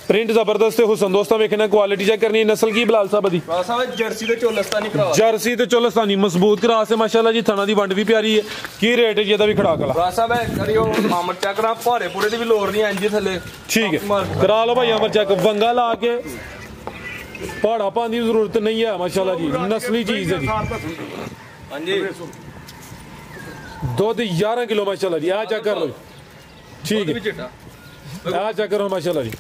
Print जबरदस्त है हुसन दोस्तों वेखना क्वालिटी चेक करनी नस्ल की बिलाल साहब दी जर्सी ते चोलस्तानी क्रॉस जर्सी ते चोलस्तानी मजबूत क्रॉस है माशाल्लाह जी थना दी वंड भी प्यारी है की रेट है जी दा भी खड़ा कला साहब करियो अमर चेक करा भारे पूरे दी भी लोड़ नहीं इंज थले ठीक है करा लो भाई अमर चेक वंगा ला के पहाड़ा पाने की जरूरत नहीं है माशाल्लाह जी नस्ली चीज है जी हां जी दुध 11 किलो माशाल्लाह जी आ चेक कर लो ठीक है ਆ ਚੈੱਕ ਕਰੋ ਮਾਸ਼ਾਅੱਲਾ ਜੀ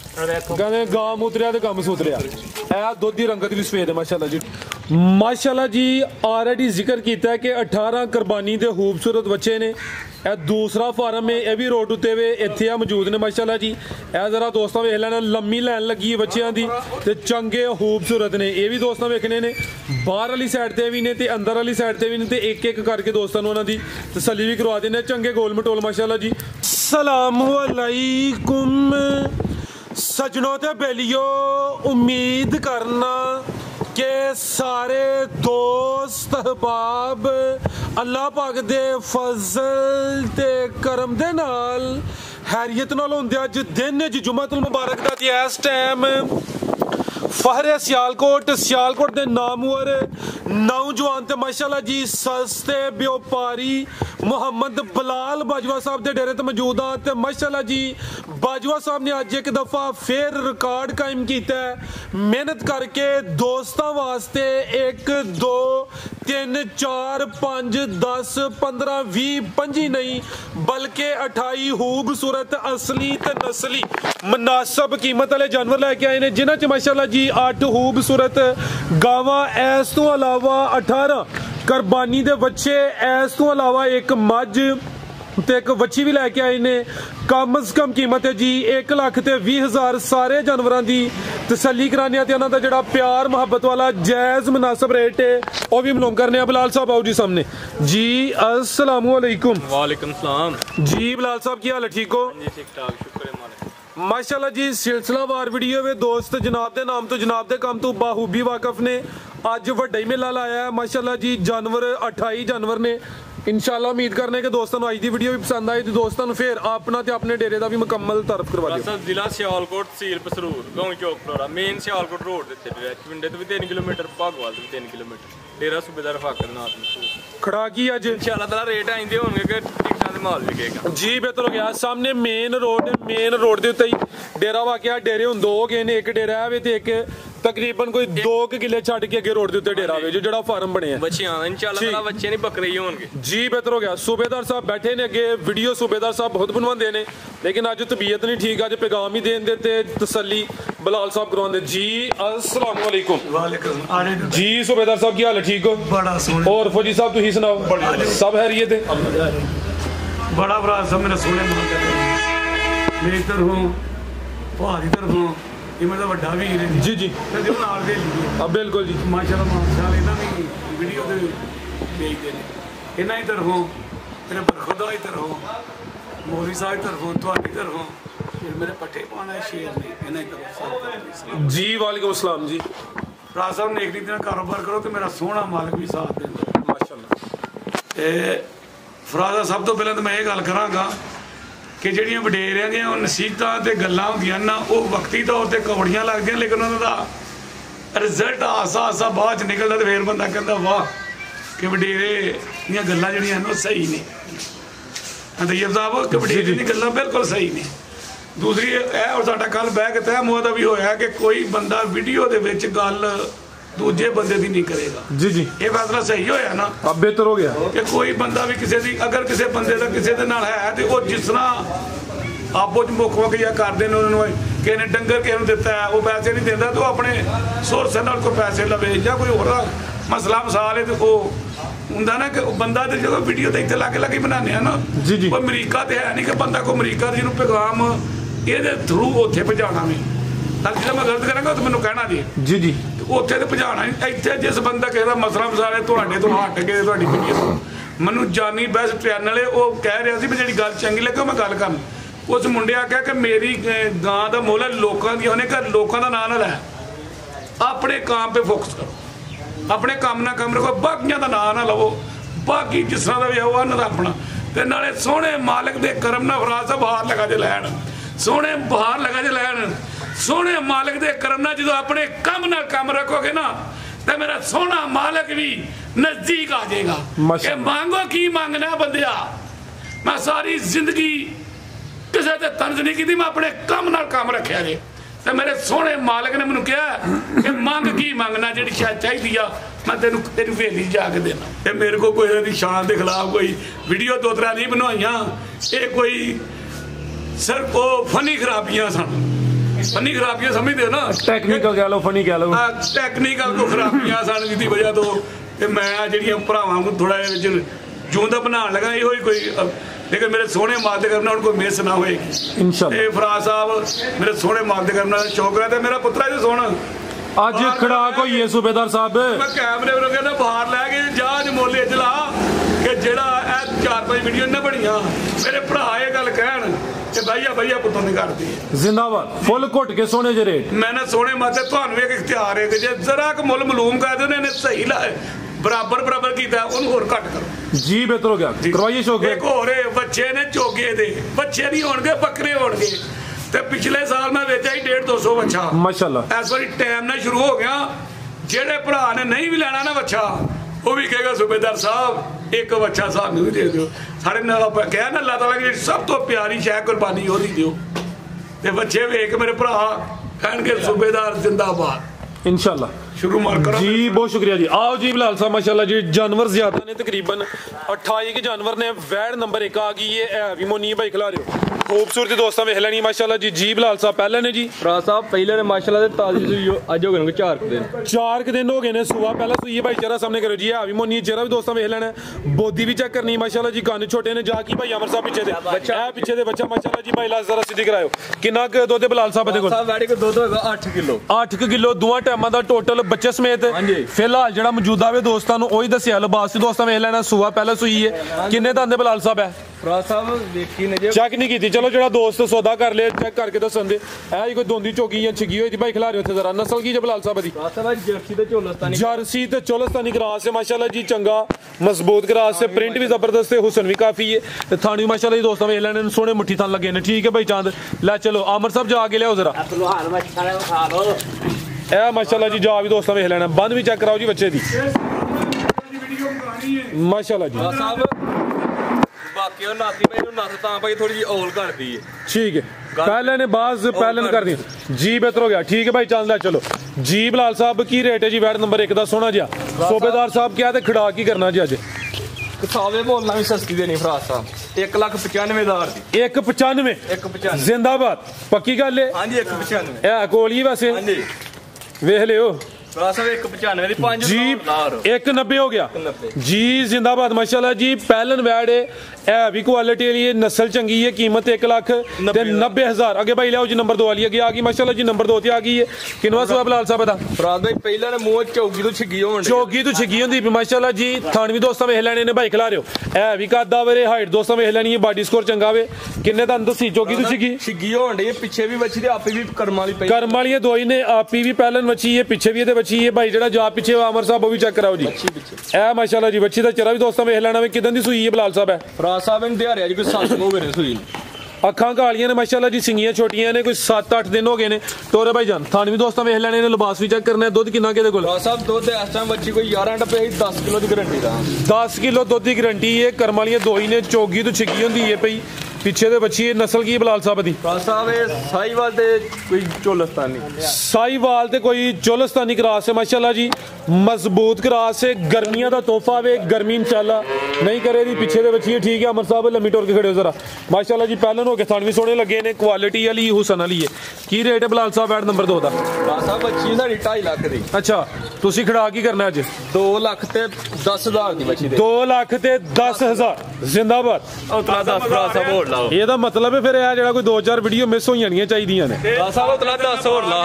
ਕਹਿੰਦੇ ਗਾਂ ਮੂਤਰਿਆ ਤੇ ਕੰਮ ਸੂਤਰਿਆ ਇਹ ਦੁੱਧ ਦੀ ਰੰਗਤ ਵੀ ਸਫੇਦ ਹੈ ਮਾਸ਼ਾਅੱਲਾ ਜੀ ਆਲਰੇਡੀ ਜ਼ਿਕਰ ਕੀਤਾ ਹੈ ਕਿ 18 ਕੁਰਬਾਨੀ ਦੇ ਖੂਬਸੂਰਤ ਬੱਚੇ ਨੇ ਇਹ दूसरा फार्म है यह भी रोड उत्ते वे इत्थे मौजूद ने माशाअल्लाह जी ए जरा दोस्तों वेख लेना लम्मी लाइन लगी बच्चों की ते चंगे खूबसूरत ने ये भी दोस्तों वेखने ने बाहर वाली साइड ते भी ने ते अंदर वाली साइड ते भी ने ते एक एक करके दोस्तों उन्होंने दी तसल्ली भी करवा देने चंगे गोल मटोल माशाअल्लाह जी अस्सलाम वालेकुम सजनों ते बेलियो उम्मीद करना के सारे दोस्त अहबाब अल्लाह पाक दे फजल ते करम दे नाल हैरियत नाल होंदे अज दिन जुम्मतुल मुबारक दा ते इस टाइम फहरे सियालकोट दे नामवर नौजवान ते माशाअल्लाह जी सस्ते व्यापारी मोहम्मद बिलाल बाजवा साहब दे डेरे ते मौजूद आ ते माशाअल्लाह जी बाजवा साहब ने अज एक दफा फिर रिकॉर्ड कायम कीता है मेहनत करके दोस्तां वास्ते 1 2 3 4 5 10 15 20 25 नहीं बल्कि 28 खूबसूरत असली ते नस्ली मुनासिब कीमत वाले जानवर लेके आए ने जिन्हां च माशाअल्लाह जी 8 खूबसूरत गावां इस तो अलावा 18 कुर्बानी दे बच्चे इस तो अलावा एक मझ ते एक बच्ची भी लैके आए ने कम अज कम कीमत है जी 1,20,000 सारे जानवरों की तसल्ली कराने ते उन्हां दा जिहड़ा प्यार मुहब्बत वाला जायज़ मुनासिब रेट है वह भी मालूम करने बिलाल साहब आओ जी सामने जी अस्सलाम वालेकुम वालेकुम सलाम जी बिलाल साहब की हाल है ठीक हो जी ठीक ठाक शुक्र है मालिक माशाअल्लाह जी सिलसिलावार वीडियो वे दोस्त जनाब दे नाम तो जनाब दे काम तो बाखूबी वाकफ ने अज वड्डा ही मेला लाया है माशाअल्लाह जी जानवर 28 जानवर ने इंशाल्लाह उम्मीद करने के दोस्तों अज की वीडियो भी पसंद आई तो दोस्तों फिर अपना ते अपने डेरे का भी मुकम्मल तारफ करवा दियो जिला सियालकोट तहसील पसरूर गांव चौक मेन सियालकोट रोड ते पिंडे तो भी 3 किलोमीटर भागवाल तो भी 3 किलोमीटर डेरा सूबेदार फाकर नाथ खड़ा की अज इंशाल्लाह ताला रेट आइंदे होंगे कि टिकटां दे माल विकेगा जी बेहतर हो गया सामने मेन रोड दे उत्ते ही डेरा वाकया डेरे हुन दो गए ने एक डेरा है ते एक तकरीबन कोई 2 किले छड़ के अगे रोड दे उत्ते डेरा वे जो जेड़ा फार्म बने हैं बच्चियां इंशाल्लाह ताला बच्चे नहीं बकरे ही होंगे जी बेहतर हो गया सूबेदार साहब बैठे ने अगे वीडियो सूबेदार साहब बहुत बनवाते हैं लेकिन अज तबीयत नहीं ठीक अज पैगाम ही देन दे तसल्ली बिलाल साहब करवाते जी अस्सलाम वालेकुम जी सूबेदार साहब की हाल है ठीक हो बड़ा सोहना और फौजी साहब तुसीं सुनाओ सब हैरियत है बड़ा बड़ा सब मेरा सोहने मेरी तरफों भारी तरफों ये मेरा बड़ा वीर है जी जी जो नाल दे लिए अब बिल्कुल जी माशाल्लाह इन्हां दी वीडियो दे देखदे ने इन्हां दी तरफों मेरे बरखुदा की तरफों मौलवी साहब की तरफों तुहाडी तरफों फिर मेरे पट्ठे पाना शेर ने इन्हां दी तरफों जी वालेकुम अस्सलाम जी राज साहब नेक नीति नाल कारोबार करो तो मेरा सोहना मालिक भी साथ देंदा माशाल्लाह ते फराज सब तो पहले तो मैं ये गल करांगा कि ਜਿਹੜੀਆਂ ਵਡੇਰਿਆਂ ਦੀਆਂ ਨਸੀਹਤਾਂ ਤੇ ਗੱਲਾਂ ਹੁੰਦੀਆਂ ਨਾ ਉਹ ਵਕਤੀ ਤੌਰ ਤੇ ਕੌੜੀਆਂ ਲੱਗਦੀਆਂ ਲੇਕਿਨ ਉਹਨਾਂ ਦਾ ਰਿਜ਼ਲਟ ਆਸਾ ਬਾਅਦ ਚ ਨਿਕਲਦਾ ਤੇ ਫੇਰ ਬੰਦਾ ਕਹਿੰਦਾ ਵਾਹ ਕਿ ਵਡੇਰੇ ਦੀਆਂ ਗੱਲਾਂ ਜਿਹੜੀਆਂ ਨੇ ਉਹ ਸਹੀ ਨੇ ਅੰਦਈਬ ਸਾਹਿਬ ਕਿ ਵਡੇਰੇ ਦੀਆਂ ਗੱਲਾਂ ਬਿਲਕੁਲ ਸਹੀ ਨੇ ਦੂਸਰੀ ਇਹ ਔਰ ਸਾਡਾ ਕੱਲ ਬਹਿ ਕੇ ਤੈਅ ਮੁਆ ਦਾ ਵੀ ਹੋਇਆ ਕਿ ਕੋਈ ਬੰਦਾ ਵੀਡੀਓ ਦੇ ਵਿੱਚ ਗੱਲ दूजे बंदे दी नहीं करेगा जी जी ये फैसला सही होया ना अब बेहतर हो गया कि कोई बंदा भी किसी दी अगर किसी बंदे का किसी दे नाल है तो वो जिस तरह आपो च मुख मुख या करते हैं उन्होंने किसी ने डंगर किसी ने दिता है वो पैसे नहीं देता तो अपने सोर्स नाल कोई पैसे लवे या कोई होर मसला मसाल है तो वो हुंदा ना कि बंदा तो जो वीडियो तो इतने लागे लागे बनाने ना जी जी कोई अमरीका तो है नहीं कि बंदा कोई अमरीका जिन्हों पैगाम ये थ्रू उत्थे पहुँचाना में जो मैं गलत करांगा तो मैनूं कहना जी जी उत्थे तो पहुँचाना इत्थे जिस बंदा किसी का मसला मसाले तुहाडे तो हट के तुहाडी वीडियो तो मैनूं जानी बेस्ट चैनल है वो कह रहा सी भी जी गल चंगी लगे मैं गल कर उस मुंडे आख्या कि मेरी गां का मुल है लोगों की उन्हें घर लोगों का नाम ना लै अपने काम पे फोकस करो अपने काम ना काम रखो बाकियां का नाम ना लवो बाकी जिस तरह का भी है उन्होंने अपना तो नाले सोहने मालिक के करम ना फराज साहब बाहर लगा जे लैन सोहने बाहर लगा जे लैन सोहने मालिक दे करम नाल जो अपने कम नाल कम रखोगे ना तो मेरा सोहना मालिक भी नजदीक आ जाएगा। मांगो की मांगना बंदिया, मैं सारी जिंदगी किसी से तंज नहीं की, मैं अपने कम नाल कम रखा जे तो मेरे सोहने मालिक ने मैनू कहा कि मंग की मंगना जी शायद चाहिए मैं तेन तेरी हवेली जाके देना। ये मेरे को कोई शान के खिलाफ कोई वीडियो दो त्रै नहीं बनवाइया, ये कोई सिर्फ वो फनी खराबियां सन। फनी खराबियां समझते हो ना, टेक्निकल कह लो, फनी कह लो, टेक्निकल को खराबियां सन जिसकी वजह तो मैं जिहड़ियां भरावां को थोड़ा जूंदा बनाने लगा यो ही कोई, लेकिन मेरे सोहने मालिक करना उनको मिस ना होएगी इंशाअल्लाह। फराज साहब मेरे सोहने मालिक करना शौक है, मेरा पुत्रा जी सोहना अज खड़ाक होई है सूबेदार साहब, मैं कैमरे में कहना बाहर लैके जहाज मोले चला कि जेड़ा 4-5 वीडियो ने बनिया मेरे भरा ये गल कहन कि भैया भैया पुत्तों ने कर दी जिंदाबाद फुल घुट के सोने जे रेट। मैंने सोने माते थानू एक इख्तियार है कि जे जरा क मुल मलूम कर दे ने सही लाए बराबर बराबर कीता उन्हें होर घट करो जी, बेहतर हो गया करवाइए शौक। एक होर बच्चे ने चोगे दे बच्चे नहीं होणगे बकरे होणगे ते पिछले साल मैं बेचा ही 150-200 बच्चा माशाल्लाह। इस बारी टाइम ना शुरू हो गया, जेड़े भरा ने नहीं भी लेना ना बच्चा वो भी कहेगा सूबेदार साहब एक बच्चा सानू भी दे दो। सारे कहा ना अल्लाह ताला की सब तो प्यारी शह कुर्बानी वो दी दो ते बच्चे वेख मेरे भरा कहणगे सूबेदार जिंदाबाद इंशाल्लाह। शुरू मार करो जी, बहुत शुक्रिया जी। आओ जी बिलाल साहब माशाल्लाह जी, जानवर ज्यादा ने, तकरीबन 28 के जानवर ने, वैड नंबर 1 आ गई है भी मोनी भाई खिला रहे हो खूबसूरती दोस्तों वेख लेनी माशाल्लाह जी। जी बिलाल साहब पहले ने जी फराज साहब पहले ने माशाल्लाह ते ताजी सुई अज हो गए 4 दिन हो गए ने सुबह पहला सुई भाई चेहरा सामने करो जी, भी मोनी चेहरा भी दोस्तों वेख लेना, बोदी भी चेक करनी माशाल्लाह जी। कान छोटे ने जा की भाई अमर साहब पीछे दे पीछे दे बच्चा माशाल्लाह जी। भाई लाज जरा सीधी करायो किन्ना दुध बिलाल साहब दे कोल वैडी को दुध होगा 8 किलो 8 किलो दोवां टाइमां दा टोटल बच्चे समेत फिलहाल जेड़ा मौजूदा वे दोस्तों ओही दस्सिया लिबास दोस्तों वेख लेना सुबह पहले सुई है। किन्ने दंद बिलाल साहब है फराज साहब देखी ने जे चेक नहीं की, चलो जेड़ा दोस्त सौदा कर ले चेक करके दसन दे है कोई दोंदी चौकी या छिगी हुई थी भाई खिला रहे हो जरा नस्ल की बिलाल साहब दी जर्सी ते चोलस्तानी क्रॉस है माशाल्लाह जी, चंगा मजबूत क्रॉस है, प्रिंट भी जबरदस्त है, हुसन भी काफी है, थान भी माशाल्लाह जी दोस्तों वेख लेने सोने मुट्ठी थान लगे ने। ठीक है भाई चांद लै चलो आमर साहब जाके लियाओ जरा ए माशाल्लाह जी, जा भी दोस्तों वेख लेना, बंद भी चेक कराओ जी बच्चे दी माशाल्लाह जी। बाकी और नाती भाई नु नस तां भाई थोड़ी जी औल कर दी है ठीक है, पहले ने बाज पहले ने कर दी जी, बेहतर हो गया। ठीक है भाई चांद लै चलो जी। बिलाल साहब की रेट है जी वैड नंबर 1 दा सोना जी? सूबेदार साहब क्या ते खड़ा की करना जी? अज सावे बोलना भी सस्ती देनी फराज साहब 1,95,000 दी 1,95 जिंदाबाद पक्की गल है? हां जी 1,95 है कोल ही वैसे हां जी वेख लियो फराज साहब 1,95 दी 5 जी 1,90 हो गया जी जिंदाबाद माशाल्लाह जी। पहलन वैड है भी क्वालिटी वाली नस्ल चंगी है, कीमत 1,90,000। अगे भाई लियाओ जी नंबर 2 वाली अगे आ गई माशाल्लाह जी, नंबर 2 ते आ गई है। किनवा सुबह बिलाल साहब दा फराज भाई पहले ने मुंह चौकी तो छिगी होण चौकी तो छिगी होंदी माशाल्लाह जी। थान भी दोस्तों वेख लेने ने भाई खिला रहे हो है भी कदा वे हाइट दोस्तों वेख लेनी है, बॉडी स्कोर चंगा वे। किन्ने दा दसी चौकी तो छिगी होण दी पीछे भी बच्ची ते आपे भी कर्म वाली दो ही ने, आपी भी पहलन बच्ची है पीछे भी बच्ची है भाई जेड़ा जा पीछे अमर साहब वो भी चेक कराओ जी ए माशाल्लाह जी। बच्ची दा चेहरा भी दोस्तों वेख लेना किदन दी सुई है बिलाल साहब है? फराज साहब इन दिहाड़े कोई 7 हो गए ने सुई, अखां कालियां ने माशाल्लाह जी, सिंगियां छोटियां ने, कोई 7-8 दिन हो गए ने। टोरे भाई जान थान भी दोस्तों वेख लेने ने, लिबास भी चेक करना है। दुध किन्ना के कोल? फराज साहब दुध इस टाइम बच्ची कोई 11 डब्बे 10 किलो दी गारंटी दा 10 किलो दुध की गारंटी है। कर्म वालियां दो ही ने, चौगी तो छिगी होंदी है पई पीछे दे बच्ची है। नस्ल की बिलाल साहब दी? फराज साहब साहिवाल ते कोई चोलस्तानी, साहिवाल ते कोई चोलस्तानी क्रॉस है माशाल्लाह जी, मजबूत क्रॉस है, गर्मियां दा तोहफा वे, गर्मी इंशाल्लाह नहीं करे दी। पीछे दे बच्ची है ठीक है। अमर साहब लम्मी टोर के खड़े हो जरा माशाल्लाह जी, पहलन हो के थान भी सोने लगे ने, क्वालिटी वाली हुसन वाली है। की रेट है बिलाल साहब वैड नंबर 2 दा? फराज साहब बच्ची साडी 2.5 लाख दी। अच्छा तुसी खड़ा की करना अज? 2 लाख ते 10,000 दी बच्ची दे 2 लाख ते 10,000 जिंदाबाद। उतला 10 फराज साहब होर लाओ, ਇਹਦਾ ਮਤਲਬ ਹੈ ਫਿਰ ਇਹ ਜਿਹੜਾ ਕੋਈ 2-4 ਵੀਡੀਓ ਮਿਸ ਹੋਈਆਂ ਨਹੀਂ ਚਾਹੀਦੀਆਂ ਨੇ। ਫਰਾਜ ਸਾਹਿਬ ਉਤਲਾ 10 ਹੋਰ ਲਾ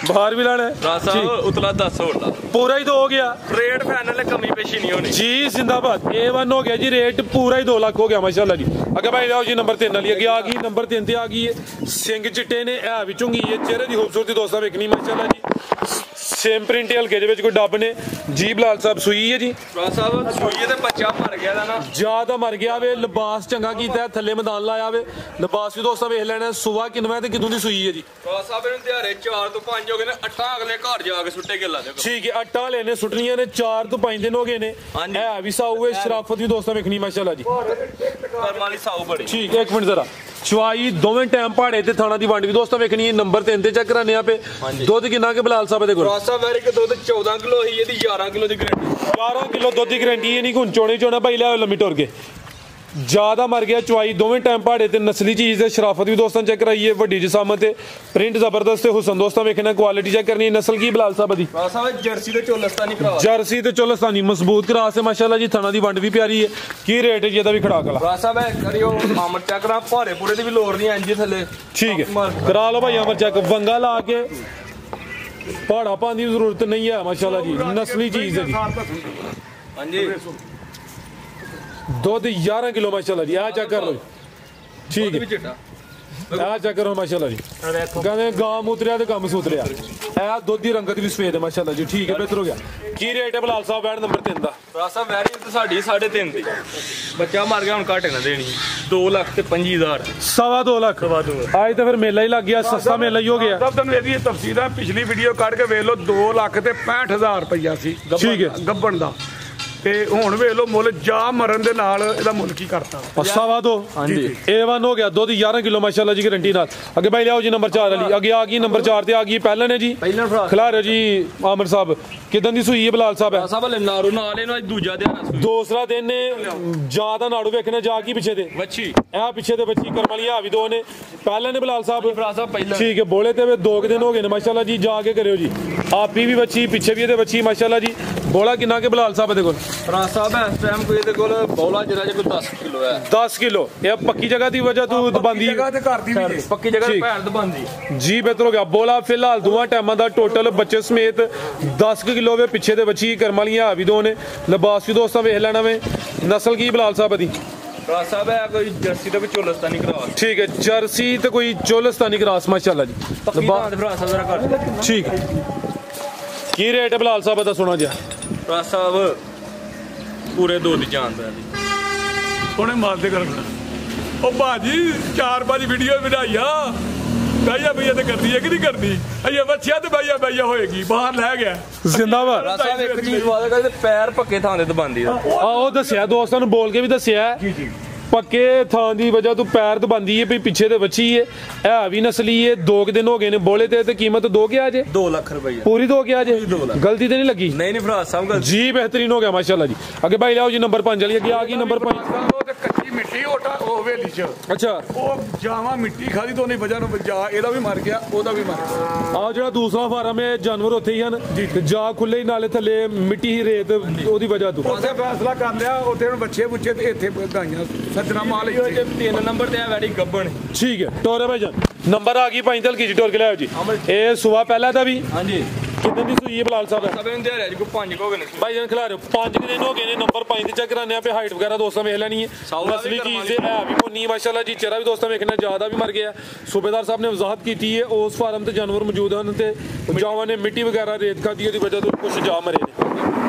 ਬਾਹਰ ਵੀ ਲਾਣਾ ਫਰਾਜ ਸਾਹਿਬ ਉਤਲਾ 10 ਹੋਰ ਲਾ पूरा ही तो हो गया रेट फाइनल कमी पेशी नहीं होनी जी जिंदाबाद। A1 हो गया जी, रेट पूरा ही 2 लाख हो गया माशाल्लाह जी। अगर भाई लाओ जी नंबर 3 वाली अगे आ गई, नंबर 3 ते आ गई है। सिंग चिट्टे ने है भी चुंगी है, चेहरे की खूबसूरती दोस्तों वेखनी माशाल्लाह जी। सेम प्रिंट हल्के दे विच कोई डब ने, जी बिलाल साहब सूई है जी ਫਰਾਜ਼ ਸਾਹਿਬ ਸੂਈ ਤੇ ਬੱਚਾ ਮਰ ਗਿਆ ਦਾ ਨਾ ज्यादा मर गया वे लिबास चंगा कीता थल्ले मैदान लाया वे लिबास भी दोस्तों वेख लेना सुबह किनवा ते किदों दी सूई है जी ਫਰਾਜ਼ ਸਾਹਿਬ ਇਹਨੂੰ ਦਿਹਾੜੇ 4 ਤੋਂ 5 ਹੋ ਗਏ ਨੇ ਅੱਟਾਂ ਅਗਲੇ ਘਰ ਜਾ ਕੇ ਸੁੱਟੇ ਗਿੱਲਾ ਦੇ ठीक है अट्टा लेने सुटनियां ने 4 तो 5 दिन हो गए ने है भी साऊ है शराफत भी दोस्तों वेखनी माशाल्लाह जी ਕਰਮ ਵਾਲੀ ਸਾਊ ਬੜੀ ठीक है एक मिनट जरा चवाई दोवें टाइम पहाड़े ते थाना दी वंड भी दोस्तों वेखनी है नंबर 3 ते चेक कराने पे दुध किन्ना के बिलाल साहब दे कोल ਫਰਾਜ਼ ਸਾਹਿਬ ਵੈਰੀ ਕਿ ਦੁੱਧ 14 ਕਿਲੋ ਹੀ ਇਹਦੀ 11 ਕਿਲੋ ਦੀ ਗਰੰਟੀ 11 किलो दुध की गारंटी है नहीं हुन चोने चोना भाई ले लम्मी टुर के ज्यादा मर गया चवाई दोवें टाइम पहाड़े ते नस्ली चीज है शराफत भी दोस्तों चेक कराइए वड्डी जिसामत है प्रिंट जबरदस्त है हुसन दोस्तों वेखना क्वालिटी चेक करनी है नस्ल की बिलाल साहब दी ਫਰਾਜ਼ ਸਾਹਿਬ ਜਰਸੀ ਤੇ ਚੋਲਸਤਾਨੀ ਭਰਾ जर्सी ते चोलस्तानी मजबूत क्रास है माशाल्लाह जी थाना दी वंड भी प्यारी है की रेट है जी दा भी खड़ा कला ਫਰਾਜ਼ ਸਾਹਿਬ ਇਹ ਕਰਿਓ ਮਾਮਰ ਚੈੱਕ ਕਰਾਂ ਭਾਰੇ ਪੂਰੇ ਦੀ ਵੀ ਲੋੜ ਨਹੀਂ ਇੰਜ ਥੱਲੇ ठीक है करा लो भाई अमर चेक वंगा ला के पहाड़ा पाने की जरूरत नहीं है माशाल्लाह जी नस्ली चीज है जी ਹਾਂਜੀ दुध 11 किलो माशाल्लाह जी आ चेक कर लो ठीक है ਚਿੱਟਾ ਆ ਚੈੱਕ ਕਰੋ ਮਾਸ਼ਾਅੱਲਾ ਜੀ ਕਹਿੰਦੇ ਗਾਂ ਮੂਤਰਿਆ ਤੇ ਕੰਮ ਸੂਤਰਿਆ ਇਹ ਦੁੱਧ ਦੀ ਰੰਗਤ ਵੀ ਸਫੇਦ ਹੈ ਮਾਸ਼ਾਅੱਲਾ ਜੀ ਠੀਕ ਹੈ ਬਿਹਤਰ ਹੋ ਗਿਆ ਕੀ ਰੇਟ ਹੈ ਬਲਾਲ ਸਾਹਿਬ ਬੈਡ ਨੰਬਰ 3 ਦਾ ਫਰਾਜ਼ ਸਾਹਿਬ ਵੈਰੀ ਤੇ ਸਾਡੀ 3.5 ਦੀ ਬੱਚਾ ਮਰ ਗਿਆ ਹੁਣ ਘੱਟ ਨਾ ਦੇਣੀ 2,25,000 2.5 ਲੱਖ ਅੱਜ ਤਾਂ ਫਿਰ ਮੇਲਾ ਹੀ ਲੱਗ ਗਿਆ ਸਸਤਾ ਮੇਲਾ ਹੀ ਹੋ ਗਿਆ ਸਭ ਤੁਹਾਨੂੰ ਇਹਦੀ ਤਫਸੀਲ ਹੈ ਪਿਛਲੀ ਵੀਡੀਓ ਕੱਢ ਕੇ ਵੇਖ ਲਓ 2,65,000 ਰੁਪਈਆ ਸੀ ਠੀਕ ਹੈ ਗੱਬਣ ਦਾ ਤੇ ਹੁਣ ਵੇਖ ਲਓ ਮੁੱਲ ਜਾ ਮਰਨ ਦੇ ਨਾਲ ਇਹਦਾ ਮੁੱਲ ਕੀ ਕਰਤਾ 2.5 ਹਾਂਜੀ A1 हो गया दुध 11 किलो माशाल्लाह जी गारंटी नाल अगे भाई लियाओ जी नंबर 4 वाली अगे आ गई नंबर 4 ते आ गई पहले ने जी ਪਹਿਲਾਂ ਫਰਾਜ਼ खिला रहे जी आमिर साहब किदन दी सूई है बिलाल साहब है ਸਾਹਿਬ ਲੈ ਨਾਰੂ ਨਾਲ ਇਹਨੂੰ ਅੱਜ ਦੂਜਾ ਦਿਹਾੜਾ दूसरा दिन ने ज्यादा नाड़ू वेखने जा की पीछे दे ਵੱਛੀ ए पीछे दे बच्ची करम वाली भी दो ने पहले ने बिलाल साहब ਫਰਾਜ਼ ਸਾਹਿਬ ਪਹਿਲਾਂ ठीक है बोले ते 2 दिन हो गए ने माशाल्लाह जी जाके करियो जी आपी भी बच्ची पीछे भी बच्ची माशाल्लाह जी बोला किन्ना के बिलाल साहब दे कोल ਫਰਾਜ਼ ਸਾਹਿਬ ਇਸ ਟਾਈਮ ਕੋਈ ਇਹਦੇ ਕੋਲ ਬੌਲਾ ਜਿਹੜਾ ਜੇ ਕੋਈ 10 ਕਿਲੋ ਹੈ 10 किलो ये पक्की जगह दी वजह तू दबांदी ਜਗ੍ਹਾ ਤੇ ਘਰ ਦੀ ਵੀ ਪੱਕੀ ਜਗ੍ਹਾ ਠੀਕ। ਭੈਣ ਦਬਾਂਦੀ जी बेहतर हो गया बोला फिलहाल दोवां टाइमां दा टोटल बच्चे समेत 10 किलो वे पीछे दे बच्ची करम वालियां भी दो ने लिबास भी दोस्तां वेख लेना वे नस्ल की बिलाल साहब दी ਫਰਾਜ਼ ਸਾਹਿਬ ਹੈ ਕੋਈ ਜਰਸੀ ਤੇ ਕੋਈ ਚੋਲਸਤਾਨੀ ਕਰਾ ठीक है जर्सी ते कोई चोलस्तानी क्रॉस माशाल्लाह जी ਪੱਕੀ ਤਾਂ ਤੇ ਫਰਾਜ਼ ਸਾਹਿਬ ਜਰਾ ਕਰ ठीक है की रेट है बिलाल साहब दा सुना जी ਫਰਾਜ਼ ਸਾਹਿਬ ਪੂਰੇ 2 ਦੀ ਜਾਨ ਦਾ ਉਹਨੇ ਮਾਰਦੇ ਕਰਨਾ ਉਹ ਬਾਜੀ 4-5 ਵੀਡੀਓ ਬਣਾਈਆ ਬਾਈਆ ਬਈਆ ਤੇ ਕਰਦੀ ਹੈ ਕਿ ਨਹੀਂ ਕਰਦੀ ਅਈਆ ਬੱਚਿਆ ਤੇ ਬਾਈਆ ਬਈਆ ਹੋਏਗੀ ਬਾਹਰ ਲੈ ਗਿਆ जिंदाबाद ਫਰਾਜ਼ ਸਾਹਿਬ ਇੱਕ ਚੀਜ਼ ਵਾਦਾ ਕਰਦੇ ਪੈਰ ਪੱਕੇ ਥਾਂ ਤੇ ਦਬਾਂਦੀ ਦਾ ਉਹ ਦੱਸਿਆ ਦੋਸਤਾਂ ਨੂੰ ਬੋਲ ਕੇ ਵੀ ਦੱਸਿਆ ਜੀ ਪੱਕੇ ਥਾਂ ਦੀ ਵਜ੍ਹਾ ਤੋਂ ਪੈਰ ਦਬਾਂਦੀ ਹੈ ਵੀ ਪਿੱਛੇ ਤੇ ਬੱਚੀ ਹੈ ਇਹ ਵੀ ਨਸਲੀ ਹੈ 2 ਦਿਨ ਹੋ ਗਏ ਨੇ ਬੋਲੇ ਤੇ ਕੀਮਤ 2 ਗਿਆ ਜੇ 2 ਲੱਖ ਰੁਪਈਆ पूरी 2 ਗਿਆ ਜੇ ਗਲਤੀ ਤੇ ਨਹੀਂ ਲੱਗੀ ਨਹੀਂ ਨਹੀਂ ਫਰਾਜ਼ ਸਾਹਿਬ ਗੱਲ जी बेहतरीन हो गया माशाल्लाह जी आगे भाई लाओ जी नंबर 5 वाली आगे आ गई नंबर 5 ਉਹ ਤੇ ਕੱਚੀ ਮਿੱਟੀ ਓਟਾ ਉਹ ਹਵੇਲੀ 'ਚ अच्छा ਉਹ ਜਾਵਾਂ ਮਿੱਟੀ ਖਾਦੀ ਤੋਂ ਨਹੀਂ ਵਜ੍ਹਾ ਨੂੰ ਜਾ ਇਹਦਾ ਵੀ ਮਰ ਗਿਆ ਉਹਦਾ ਵੀ ਮਰ ਗਿਆ ਆ ਜਿਹੜਾ ਦੂਸਰਾ ਫਾਰਮ ਹੈ ਜਾਨਵਰ ਉੱਥੇ ਹੀ ਹਨ ਤੇ ਜਾ ਖੁੱਲੇ ਹੀ ਨਾਲੇ ਥੱਲੇ ਮਿੱਟੀ ਹੀ ਰੇਤ ਉਹਦੀ ਵਜ੍ਹਾ ਤੋਂ ਉਸੇ ਫੈਸਲਾ ਕਰ ਲਿਆ ਉੱਥੇ ਹੁਣ ਬੱਚੇ ਬੁੱਚੇ ਤੇ ਇੱਥੇ ਗਾਈਆਂ ਸੱਜਣਾ ਮਾਲ ਇੱਥੇ 3 ਨੰਬਰ ਤੇ ਆ ਵੈੜੀ ਗੱਬਣ ठीक है टोरे भाई जान नंबर आ गई 5 तल की जी टोर के लाओ जी ये सुबह पहला था भी ਹਾਂਜੀ कितने दी सुई है बिलाल साहब ਸਭ ਨੂੰ ਦਿਹਾੜੇ ਅੱਜ ਕੋ 5 ਹੋ ਗਏ ਨੇ भाई जान खिला रहे हो 5 दिन हो गए ने नंबर 5 ते चेक कराने पे हाइट वगैरह दोस्तों वेख लेनी है साउला असली भी चीज है भी मुन्नी माशाल्लाह जी चेहरा भी दोस्तों वेखना ज्यादा भी मर गया सूबेदार साहब ने वजाहत की है उस फार्म ते जानवर मौजूद हैं ते जावां ने मिट्टी वगैरह रेत खादी दी वजह तो कुछ जा मरे ने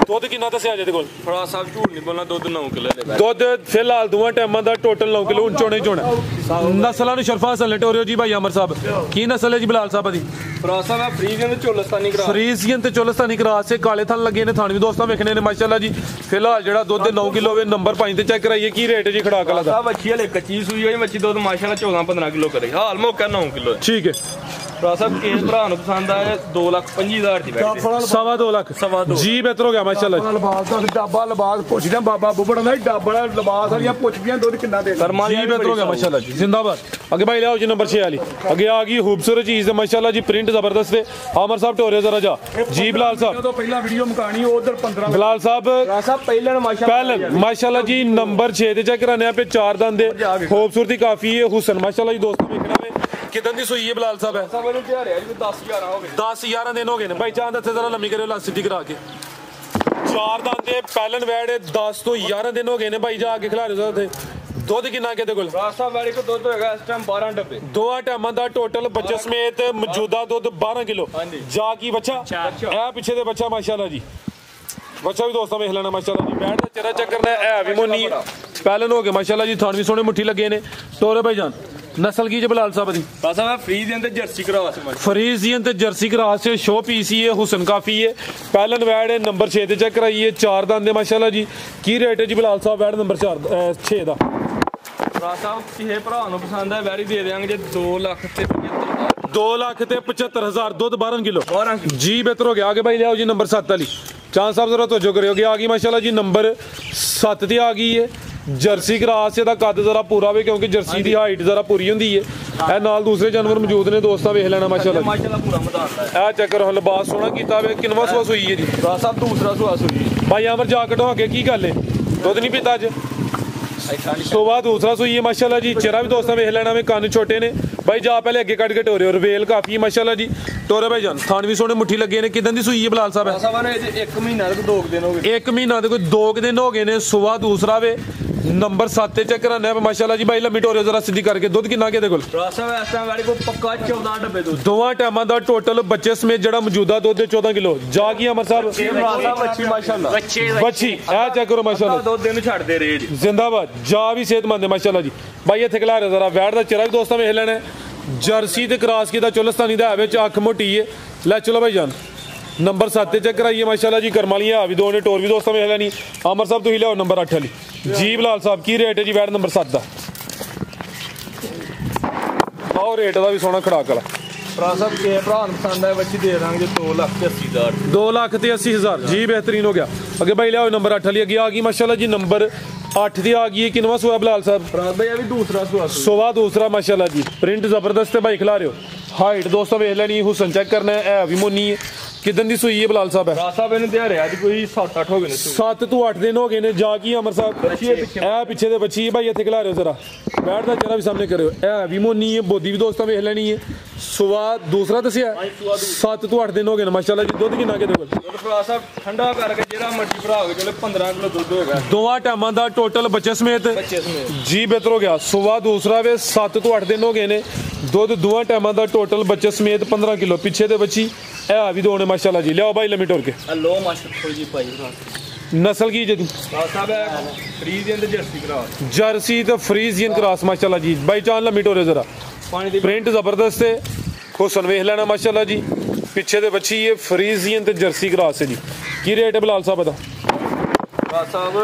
ਦੁੱਧ ਕਿੰਨਾ ਦੱਸਿਆ ਜੇ ਤੇ ਕੋਲ ਫਰਾਜ਼ ਸਾਹਿਬ ਝੂਠ ਨਹੀਂ ਬੋਲਣਾ ਦੁੱਧ 9 ਕਿਲੋ ਦੇ ਬੈਠ ਦੁੱਧ ਫਿਲਹਾਲ ਦੋਵਾਂ ਟਾਈਮਾਂ ਦਾ ਟੋਟਲ 9 ਕਿਲੋ ਚੋਣੇ ਚੋਣਾ ਨਸਲਾਂ ਨੂੰ ਸ਼ਰਫਾ ਹਸਨ ਟੋਰਿਓ ਜੀ ਭਾਈ ਅਮਰ ਸਾਹਿਬ ਕੀ ਨਸਲ ਹੈ ਜੀ ਬਿਲਾਲ ਸਾਹਿਬ ਦੀ ਫਰਾਜ਼ ਸਾਹਿਬ ਆ ਫਰੀਜ਼ਨ ਤੇ ਚੋਲਸਤਾਨੀ ਕਰਾ ਫਰੀਜ਼ੀਅਨ ਤੇ ਚੋਲਸਤਾਨੀ ਕਰਾਸ ਸੇ ਕਾਲੇ ਥਣ ਲੱਗੇ ਨੇ ਥਣ ਵੀ ਦੋਸਤਾਂ ਵੇਖਣੇ ਨੇ ਮਾਸ਼ਾਅੱਲਾ ਜੀ ਫਿਲਹਾਲ ਜਿਹੜਾ ਦੁੱਧ 9 ਕਿਲੋ ਵੇ ਨੰਬਰ 5 ਤੇ ਚੈੱਕ ਕਰਾਈਏ ਕੀ ਰੇਟ ਹੈ ਜੀ ਖੜਾ ਕਲਾ ਦਾ ਸਾਹਿਬ ਅੱਛੀ ਹਲੇ ਕੱਚੀ ਸੂਈ ਹੋਈ ਮੱਛੀ ਦੁੱਧ ਮਾਸ਼ਾਅੱਲਾ 14-15 ਕਿਲੋ ਕਰੇ ਹਾਲ ਮੌਕਾ 9 ਕਿਲੋ ਠੀਕ ਹੈ ਫਰਾਜ਼ ਸਾਹਿਬ ਕਿਸ ਭਰਾ ਨੂੰ ਪਸੰਦ ਆਇਆ 2,25,000 ਦੀ ਬੈਠ 2.5 ਲੱਖ ਸਵਾ ਦੋ। ਜੀ ਬਿਹਤਰ ਹੋ ਗਿਆ ਮਾਸ਼ਾਅੱਲਾ ਜੀ ਲਿਬਾਸ ਦਾ ਡਾਬਾ ਲਿਬਾਸ ਪੁੱਛਦਾ ਬਾਬਾ ਬੁੱਬੜ ਦਾ ਡਾਬਾ ਲਿਬਾਸ ਵਾਲੀਆਂ ਪੁੱਛਦੀਆਂ ਦੁੱਧ ਕਿੰਨਾ ਦੇ ਕਰਮਾਂ जी बेहतर हो गया माशाल्लाह जी जिंदाबाद आगे भाई लाओ जी नंबर 6 वाली आगे आ गई खूबसूरत चीज है माशाल्लाह जी प्रिंट जबरदस्त है आमर साहब टोरे जरा जा जी बिलाल साहब ਜਦੋਂ ਪਹਿਲਾਂ ਵੀਡੀਓ ਮੁਕਾਣੀ ਉਧਰ 15 बिलाल साहब ਫਰਾਜ਼ ਸਾਹਿਬ ਪਹਿਲਾਂ ਮਾਸ਼ਾਅੱਲਾ पहले माशाल्लाह जी नंबर 6 ਤੇ ਚੈੱਕ ਕਰਾਨੇ पे 4 ਦੰਦ ਦੇ खूबसूरती काफी है हुसन माशाल्लाह जी दोस्तों देखना वे किदन दी सुई है बिलाल साहब है ਸਾਹਿਬ ਨੂੰ ਦਿਹਾੜੇ ਅੱਜ 10-11 ਹੋ ਗਏ 10-11 दिन हो गए ने भाई चांद ਇੱਥੇ ਜ਼ਰਾ ਲੰਮੀ ਕਰਿਓ ਲਾ ਸਿੱਧੀ ਕਰਾ ਕੇ 4 ਦੰਦ ਦੇ ਪਹਿਲਨ ਵੈੜ 10 ਤੋਂ 11 ਦਿਨ ਹੋ ਗਏ ਨੇ ਭਾਈ ਜਾ ਕੇ ਖਿਲਾ ਰਹੇ ਉੱਥੇ ਦੁੱਧ ਕਿੰਨਾ ਕਿਤੇ ਕੋਲ ਫਰਾਜ਼ ਸਾਹਿਬ ਵਾਲੀ ਕੋ ਦੁੱਧ ਹੈਗਾ ਇਸ ਟਾਈਮ 12 ਡੱਬੇ ਦੋਆ ਟਾਈਮਾਂ ਦਾ ਟੋਟਲ ਬੱਚੇ ਸਮੇਤ ਮੌਜੂਦਾ ਦੁੱਧ 12 ਕਿਲੋ ਹਾਂਜੀ। ਜਾ ਕੀ ਬੱਚਾ ਇਹ ਪਿੱਛੇ ਦੇ ਬੱਚਾ ਮਾਸ਼ਾਅੱਲਾ ਜੀ बच्चा भी दोस्तों वेख लेना माशाल्लाह जी। बैठ दा चेहरा चेक करना है भी मोनी है, पहले हो गए माशाल्लाह जी। थान भी सोने मुट्ठी लगे ने। टोरे भाईजान नस्ल की जबलाल साहब दी फ्रीजियन ते जर्सी क्रॉस फ्रीजियन ते जर्सी क्रॉस से शो पीस ही है, हुसन काफी है। पहलन वैड है नंबर 6 ते चेक कराइए, 4 दांत माशाल्लाह जी। की रेट है जी बलाल साहब वैड नंबर 6 दा? साहब किसी भरा पसंद है वैरी दे देंगे जी 2 लाख ते 2,75,000 दुध 12 किलो जी। बेहतर हो गया। आगे भाई ले आओ जी नंबर 7 वाली। चांद साहब जरा तवज्जो करियो कि आ गई माशाल्लाह जी नंबर 7 ते आ गई है। जर्सी क्रॉस दा कद जरा पूरा वे क्योंकि जर्सी दी हाइट जरा पूरी होंदी है। ए नाल दूसरे जानवर मौजूद ने दोस्तां वेख लेना माशाल्लाह पूरा मैदान है। ए चक्कर हो लिबास सोना कीता वे। किनवा सुआ सुई है जी? साहब दूसरा सुआ सुई। भाई अमर जा कटो के की गल है दुध नहीं पीता अज? सुबह दूसरा सुई है माशाल्लाह जी। चेहरा भी दोस्तां वेख लेना वे। कान छोटे ने भाई जा पहले अगे कट के टोरे और वेल काफी है माशाल्लाह जी। टोरे भाई जान थान भी सोने मुट्ठी लगे ने। किदन दी सुई है बलाल साहब? 1 महीना ते 2 दिन हो गए। 1 महीना ते कोई 2 दिन हो गए ने। सुबह दूसरा वे नंबर 7 ते चेक कराने माशाल्लाह जी। भाई लम्मी टोरे जरा सीधी करके दुध कितना के कोल? पक्का 14 डब्बे दूध दोवां टाइमां दा टोटल बच्चे समेत जेड़ा मौजूदा दुध 14 किलो जा की अमर साहब बच्ची ए चेक करो माशाल्लाह 2 दिन छड़ दे रहे जी। जिंदाबाद जा भी सेहतमंद है माशाल्लाह जी। भाई इत्थे खला रहे जरा वैट दा चेहरा भी दोस्तां वेख लेना। जर्सी ते क्रॉस की दा चोलस्तानी दा है विच अख मोटी है। ले चलो भाई जान नंबर 7 ते चेक कराइए माशाल्लाह जी। करमालियां भी 2 ने टोर भी दोस्तां वेख लेनी। अमर साहब तुसीं लियाओ नंबर 8 वाली जी। बलाल साहब की रेट है जी वैट नंबर 7 दा? आओ रेट दा भी सोना खड़ाक वाला साहब के भरा पसंद है बच्ची दे देंगे 2,80,000 2,80,000 जी। बेहतरीन हो गया। अगे भाई लियाओ नंबर 8 वाली अगे आ गई माशाल्लाह जी। नंबर 8 दी आ गई है। किनवा सुआ बलाल साहब? भाई अभी दूसरा सुआ दूसरा माशाल्लाह जी। प्रिंट जबरदस्त है भाई खिला रहे हो। हाइट दोस्तों वेख लेनी। हुसन चेक करना है भी मोनी है। किदन दी सुई है बलाल साहब? कोई 7-8 हो गए 7 तो 8 दिन हो गए ने। जा की अमर साहब ए पीछे दे बच्ची भाई इत्थे खिला रहे हो जरा। बैठ दा चेहरा भी सामने करियो। ए भी मोनी है। बोदी भी दोस्तों वेख लेनी है। सुआ दूसरा दसिया 7 तो 8 दिन हो गए माशाल्लाह जी। दुध कितना के दोगे? ठंडा करके जेड़ा मर्जी भरा हो चलो 15 किलो दुध होगा दोवां टाइमां दा टोटल बच्चे समेत जी। बेहतर हो गया। सुआ दूसरा वे 7 तो 8 दिन हो गए ने। दुध दोवां टाइमां दा टोटल बच्चे समेत 15 किलो। पीछे दे बच्ची ए भी 2 ने माशाल्लाह जी। लियाओ भाई लम्मी टोर के। लो माशाल्लाह जी भाई नस्ल की जी? फ्रीजियन ते जर्सी क्रॉस। जर्सी ते फ्रीजियन क्रॉस माशाल्लाह जी। भाई चांद लम्मी टोरे जरा। प्रिंट जबरदस्त है। हुसन वेख लेना माशाल्लाह जी। पीछे दे बच्ची है फ्रीजियन ते जर्सी क्रॉस है जी। की रेट है बलाल साहब दा? साहब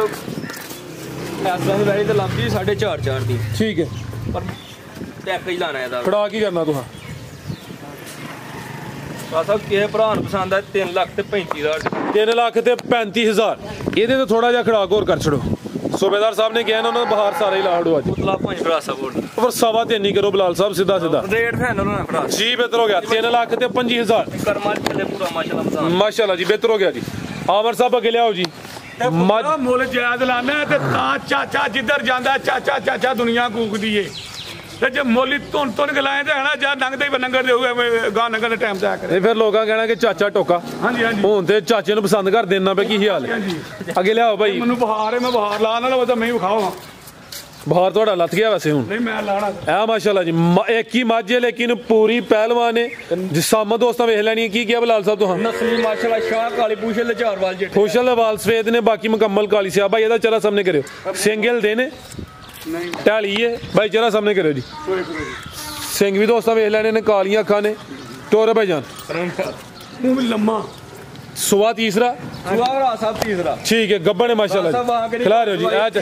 ऐसा वैरी ते लग जी 4.5 दी। ठीक है पर टैक ही लाना है खड़ा की करना तुहां? साहब किसे भरा पसंद है 3,35,000 3,35,000 ਇਹਦੇ ਤੇ ਥੋੜਾ ਜਿਹਾ ਖੜਾਕ ਹੋਰ ਕਰ ਛੜੋ। सूबेदार साहब ने कहा ना उन्होंने बाहर सारा ही लाड़ो आज पर 3.25 करो बिलाल साहब सीधा सीधा जी। बेहतर हो गया 3,25,000 माशाल्लाह जी। बेहतर हो गया जी। आमर साहब अगे लियाओ जी। मुल जायज लाना ते चाचा जिधर जांदा चाचा चाचा दुनिया कूकदी है ते जे मोली तुन गलाए ते हना जा नंगदे ही नंगर दे हुए गा नंगर दे टाइम ते आ करे फिर लोगों कहना कि चाचा टोका। हां जी हां जी हुन ते चाचे नु पसंद कर देना पे की हाल है। अगे लियाओ भाई। मेनू बहार है मैं बहार ला ना तो मैं विखाओ बहार थोड़ा लत गया वैसे हुन नहीं मैं लाना ए माशाल्लाह जी। एक ही मज है लेकिन पूरी पहलवान है। जिसाम दोस्तां वेख लेनी की क्या बलाल साहब तुहां? नस्ली माशाल्लाह शाह काली पूछल दे 4 वाल जेठे पूछल दे वाल सफेद ने बाकी मुकम्मल काली से भाई एदा चला सामने करियो। सिंगल देने ढाली है भाई चला सामने करियो जी। सिंह भी दोस्तां वेख लेने ने कालियां अखां ने। टोरे भाई जान मुंह भी लम्मा। सुबह तीसरा साहब तीसरा ठीक है। गब्बन है माशाल्लाह खिला रहे हो जी।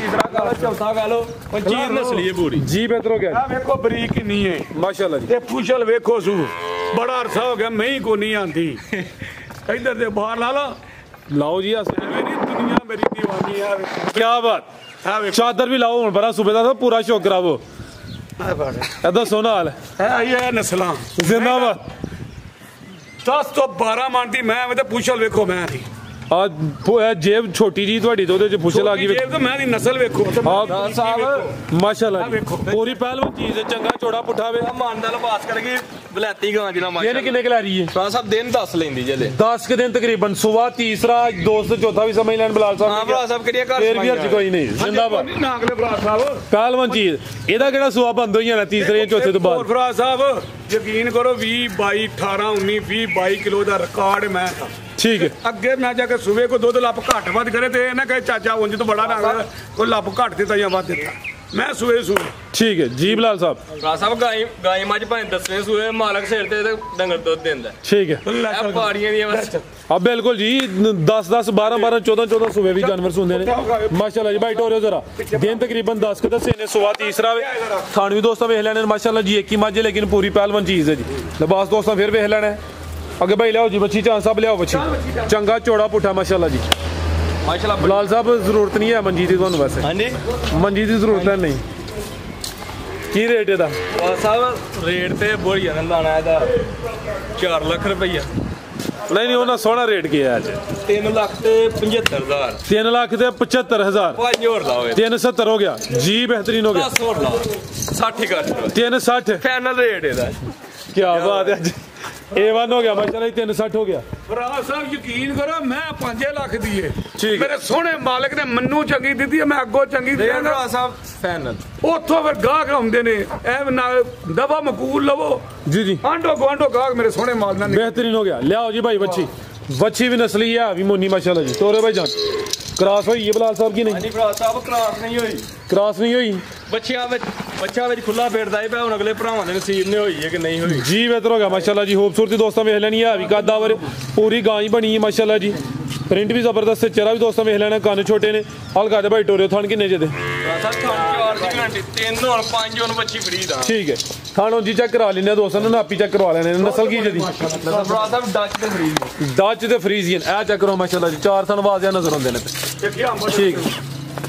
चौथा गालो पंजीर नस्ली है पूरी जी। बेहतर हो गया। वेखो बरीक किन्नी है माशाल्लाह जी। ते फुशल वेखो सू बड़ा अरसा हो गया मैं ही को नहीं आंदी इधर दे बाहर ला लो लाओ जी। मेरी दुनिया मेरी दीवानी है। क्या बात चादर भी लाओ हुन बड़ा सूबेदार साहब पूरा शौक करावो। ऐदा सोना हाल है ये नस्लां जिंदाबाद। 10 तो 12 मन दी मैं ते पुछल वेखो मैं दी आज जेब छोटी जी ਤੁਹਾਡੀ ਤੇ ਉਹਦੇ ਚ ਪੁੱਛ ਲਾ ਗਈ जेब तो मैं दी नस्ल वेखो हां साहब माशाल्लाह पूरी पहलवान चीज है। चंगा चौड़ा पुठा वे मान दा लबास करके बलैती गां जिना ये ने किन्ने खिला रही है? साहब दिन 10 लेंदी जले 10 के दिन तकरीबन। सुबह तीसरा दोस्त चौथा भी समझ लेन बिलाल साहब। हां भरा साहब करिए घर फिर भी अर्ज कोई नहीं जिंदाबाद नागले भरा साहब पहलवान चीज ਇਹਦਾ ਕਿਹੜਾ ਸੁਆ ਬੰਦ ਹੋਈ ਜਾਣਾ ਤੀਸਰੇ ਜਾਂ ਚੌਥੇ ਤੋਂ ਬਾਅਦ। भरा साहब यकीन करो 20 22 18 19 20 22 किलो ਦਾ ਰਿਕਾਰਡ ਮੈਂ ठीक है अगे मैं जाके सुबह को दुध लप घट वध करे तो ना कहे चाचा उंज तो बड़ा ना कोई लप घट दिता या वध दिता मैं सुबह सुबह ठीक है जी बिलाल साहब साहब गाय मज भाई 10वें सूए मालक सिर ते डंगर दुध देंदा ठीक है पहाड़ियां दी बस अब बिल्कुल जी 10 10 12 12 14 14 सुबह भी जानवर सुनते हैं माशाल्लाह जी भाई टोरियो जरा दिन तकरीबन 10 के दसे ने सुबह तीसरा वे थान भी दोस्तों वेख लेने माशाल्लाह जी एक ही मज लेकिन पूरी पहलवान चीज है जी लिबास दोस्तों फिर वेख लेना अगे भाई लियाओ जी बच्ची चांद साहब लियाओ बच्ची चंगा चौड़ा पुठा माशाल्लाह जी माशाल्लाह बिलाल साहब जरूरत नहीं है मंजी दी तुहानू वैसे हां जी मंजी दी जरूरत है नहीं की रेट है साहब रेट ते बोली जाना लाना है 4 लाख रुपया नहीं उन्हें सोना रेट किया है 3 लाख ते 75,000 3 लाख ते 75,000 5 और लाओ 370 हो गया जी बेहतरीन हो गया 10 और लाओ 60 कर 360 फाइनल रेट है क्या बात है जी A1 हो गया माशाल्लाह 360 हो गया फराज साहब यकीन करो मैं 5 लाख दिए ठीक मेरे सोहने मालिक ने मन्नू चंगी दी है मैं अगो चंगी दियागा साहब फाइनल उतो फिर गाहक आउंदे ने ए ना दवा मकूल लवो जी जी आंडो गोंडो गाहक मेरे सोहने माल ना बेहतरीन हो गया ले आओ जी भाई बच्ची भी नस्ली है अभी मोनी माशाल्लाह जी तोरे भाई जान क्रॉस हुई है बिलाल साहब की नहीं नहीं फराज साहब क्रॉस नहीं हुई बच्चा विच खुला फिरदा है हुन अगले भरावां दे नसीब ने होई है कि नहीं होई जी बेहतर हो गया माशाल्लाह जी खूबसूरती दोस्तों वेख लेनी है अभी कदावर पूरी गाय बनी है माशाल्लाह जी प्रिंट भी जबरदस्त है चेहरा भी दोस्तों वेख लेना कान छोटे ने हल्का दे भाई टोरियो थान किन्ने जे दे ठीक है थान जी चेक करा लेने दोस्तों नापी चेक करवा लेने नस्ल की जदी डच ते फ्रीजियन ए चेक करो माशाल्लाह जी 4 थन वाजिया नजर आंदे ने ठीक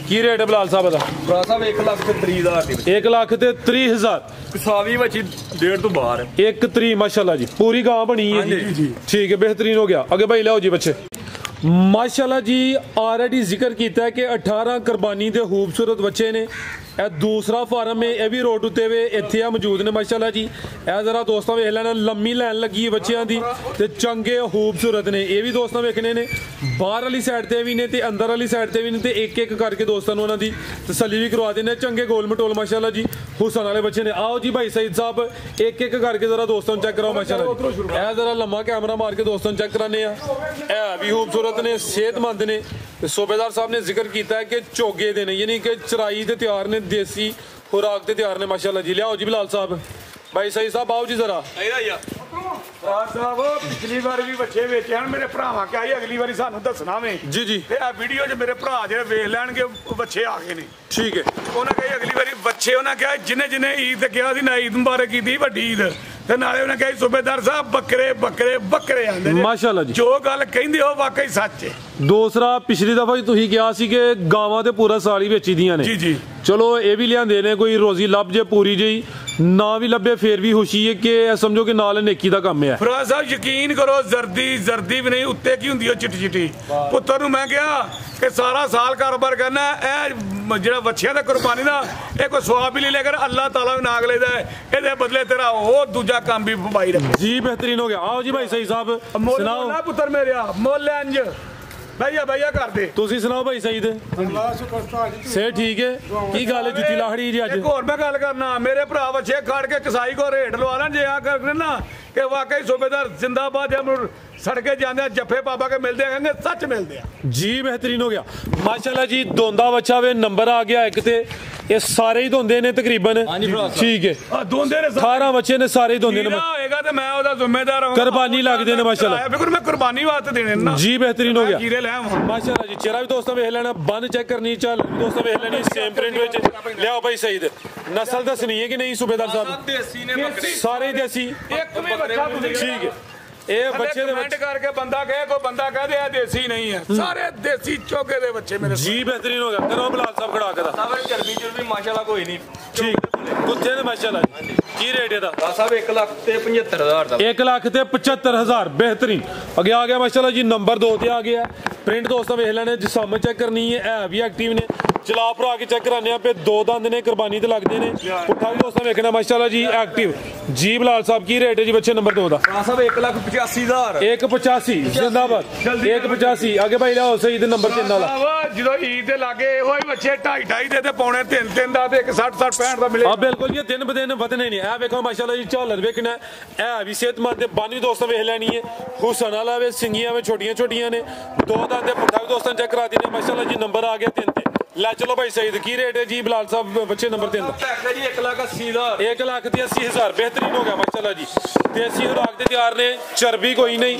की रेट है बिलाल साहब दा फराज साहब 1,30,000 1 लाख ते 30,000 सावी बच्ची 1.5 तो बाहर 1 माशाल्लाह जी पूरी गां बनी है जी ठीक है बेहतरीन हो गया आगे भाई लाओ जी बच्चे माशाल्लाह जी ऑलरेडी जिक्र किया है कि 18 कुर्बानी के खूबसूरत बच्चे ने ए दूसरा फार्म है यह भी रोड उत्ते वे इत्थे मौजूद ने माशाल्लाह जी ए जरा दोस्तों वेख लेना लम्मी लैन लगी बच्चों की ते चंगे खूबसूरत ने ये भी दोस्तों वेखने ने बाहर वाली साइड ते भी ने ते अंदर वाली साइड ते भी ने ते एक एक करके दोस्तों उन्हों की तसल्ली भी करवा देने चंगे गोल मटोल माशाल्लाह जी हुसन वाले बच्चे ने आओ जी भाई सईद साहब एक एक करके जरा दोस्तों चेक कराओ माशाल्लाह ए जरा लम्मा कैमरा मार के दोस्तों चेक कराने है भी खूबसूरत ने सेहतमंद ने सूबेदार साहब ने जिक्र किया है कि चोगे दे ने यानी कि चराई दे तैयार ने देसी खुराक दे तैयार ने माशाल्लाह जी लियाओ जी बिलाल साहब भाई सही साहब आओ जी जरा साहब पिछली बार भी बच्चे वेचे हैं मेरे भरावां क्या ही अगली बारी सानू दसना वे जी जी ते आ वीडियो च मेरे भरा जेड़े वेख लैणगे बच्चे आ गए ने ठीक है उन्हें कही अगली बारी बच्चे उन्हें कहा जिन्हें जिन्हें ईद कहा सी ना ईद मुबारक की वड्डी ईद ते नाले उन्हें कही सूबेदार साहब बकरे बकरे बकरे आंदे ने माशाल्लाह जी जो गल कहिंदे हो वाकई सच है दूसरा पिछली दफा ही तुसीं कहा सी कि गावां ते पूरा साल ही बेची दियां ने जी जी चलो ये भी लियांदे ने कोई रोजी लभ जे पूरी जी ना भी लभे फिर भी खुशी है कि समझो कि नाल नेकी दा काम है फराज साहब यकीन करो जर्दी भी नहीं उत्ते की हुंदी चिट्टी चिट्टी पुत्तर मैं कहा कि सारा साल कारोबार करना है जेड़ा बच्चियां दा कुर्बानी ना ये कोई स्वाब भी नहीं लेकर अल्लाह ताला भी नाग लेदा है ਇਹਦੇ बदले तेरा वो दूजा काम भी भाई रखे जी बेहतरीन हो गया आओ जी भाई सही साहब सुनाओ ना पुत्तर मेरे मोल इंज भैया कर दे तुसी सुनाओ भाई सही दे से ठीक है की गल है जुत्ती लाहड़ी जी अज एक और मैं गल करना मेरे भरा बच्चे खड़ के कसाई को रेट लवा लें जे आ करने ना कि वाकई सूबेदार जिंदाबाद जब सड़के जाते जफे बाबा के मिलते हैं सच मिलते हैं जी बेहतरीन हो गया माशाल्लाह जी दोंदा बच्चा वे नंबर आ गया एक ते ये सारे ही धोंदे ने तकरीबन ठीक है दोंदे ने 18 बच्चे ने सारे ही धोंदे ने होएगा ते मैं ओदा जिम्मेदार हूं कुर्बानी लगदे ने माशाल्लाह फिर मैं कुर्बानी वास्ते देने ना जी बेहतरीन हो गया माशाल्लाह जी चेहरा भी दोस्तों वेख लेना बन चेक करनी चल दोस्तों वेख लेनी सेम प्रिंट विच ले आओ भाई सही दे नस्ल दसनी है कि नहीं सूबेदार साहब देसी ने सारे देसी एक भी बच्चा ठीक है ये बच्चे कमेंट करके बंदा कहे कोई बंदा कह दे देसी नहीं है सारे देसी चौके दे बच्चे मेरे जी बेहतरीन हो गया करो बिलाल साहब खड़ा के दा चर्बी माशाल्लाह कोई नहीं ठीक कुत्ते ने माशाल्लाह की रेट है दा साहब 1,75,000 दा 1,75,000 बेहतरीन आगे आ गया माशाल्लाह जी नंबर 2 ते आ गया प्रिंट दोस्तों वेख लेने जिसम चेक करनी है भी एक्टिव ने चला भरा के चेक कराने पे 2 दंद ने कुर्बानी ते लगदे ने पुट्ठा भी दोस्तों वेखना माशाल्लाह जी एक्टिव जी बिलाल साहब की रेट है जी बच्चे नंबर 2 दा साहब 1,85,000 1,85 जिंदाबाद 1,85 आगे भाई लाओ सही नंबर 3 वाला ਜਦੋਂ ਈਦ ਦੇ ਲਾਗੇ ਇਹੋ ਹੀ ਬੱਚੇ 2.5 ਦੇ ਤੇ ਪੌਣੇ 3 ਦਾ ਤੇ ਇੱਕ 60 65 ਦਾ ਮਿਲੇ ਆ ਬਿਲਕੁਲ ਜੀ ਦਿਨ ਬ ਦਿਨ ਵਧਨੇ ਨੇ ਇਹ ਵੇਖੋ ਮਾਸ਼ਾਅੱਲਾ ਜੀ ਝਾਲਰ ਵੇਖਣਾ ਇਹ ਵੀ ਸਿਹਤਮੰਦ ਤੇ ਬੰਨ ਵੀ ਦੋਸਤਾਂ ਵੇਖ ਲੈਣੀ ਹੈ ਹੁਸਨ ਵਾਲਾ ਵੇ ਸਿੰਗੀਆਂ ਵੇ ਛੋਟੀਆਂ ਨੇ ਦੋ ਦੰਦ ਦੇ ਪੁੱਠਾ ਵੀ ਦੋਸਤਾਂ ਚੈੱਕ ਕਰਾ ਦਿੰਦੇ ਮਾਸ਼ਾਅੱਲਾ ਜੀ ਨੰਬਰ ਆ ਗਿਆ 3 ਤੇ ਲੈ ਚਲੋ ਭਾਈ ਸਈਦ ਕੀ ਰੇਟ ਹੈ ਜੀ ਬਿਲਾਲ ਸਾਹਿਬ ਬੱਚੇ ਨੰबर 3 ਦਾ ਪੈਕਾ ਜੀ 1,80,000 1,80,000 बेहतरीन हो गया माशाल्लाह जी देसी खुराक दे तैयार ने चर्बी कोई नहीं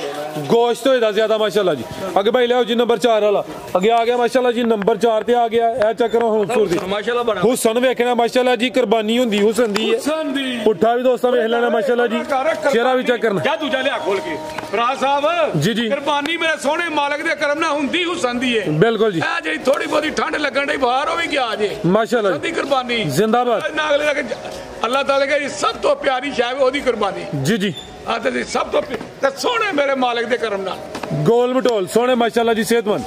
गोश्त होएदा ज्यादा माशाल्लाह जी अगे भाई लियाओ जी नंबर 4 वाला अगे आ गया माशाल्लाह जी नंबर 4 ते आ गया ए चेक करो खूबसूरती माशाल्लाह बड़ा हुसन वेखना माशाल्लाह जी कुर्बानी हुंदी हुसन दी है पुट्ठा भी दोस्तों वेख लेना माशाल्लाह जी चेहरा भी चेक करना क्या दूजा लिया खोल के भरा साहब जी जी कुर्बानी मेरे सोहने मालिक दे करम ना हुंदी हुसन दी है बिल्कुल जी ए जेडी थोड़ी बहुती ठंड लगन दी बाहर हो भी गया जी माशाल्लाह जी कुर्बानी जिंदाबाद नागले लगे अल्लाह ताला की सब तो प्यारी शाय ओदी कुर्बानी जी जी आते जी सब तो सोने मेरे मालिक दे करम नाल गोल मटोल सोने माशाल्लाह जी सेहतमंद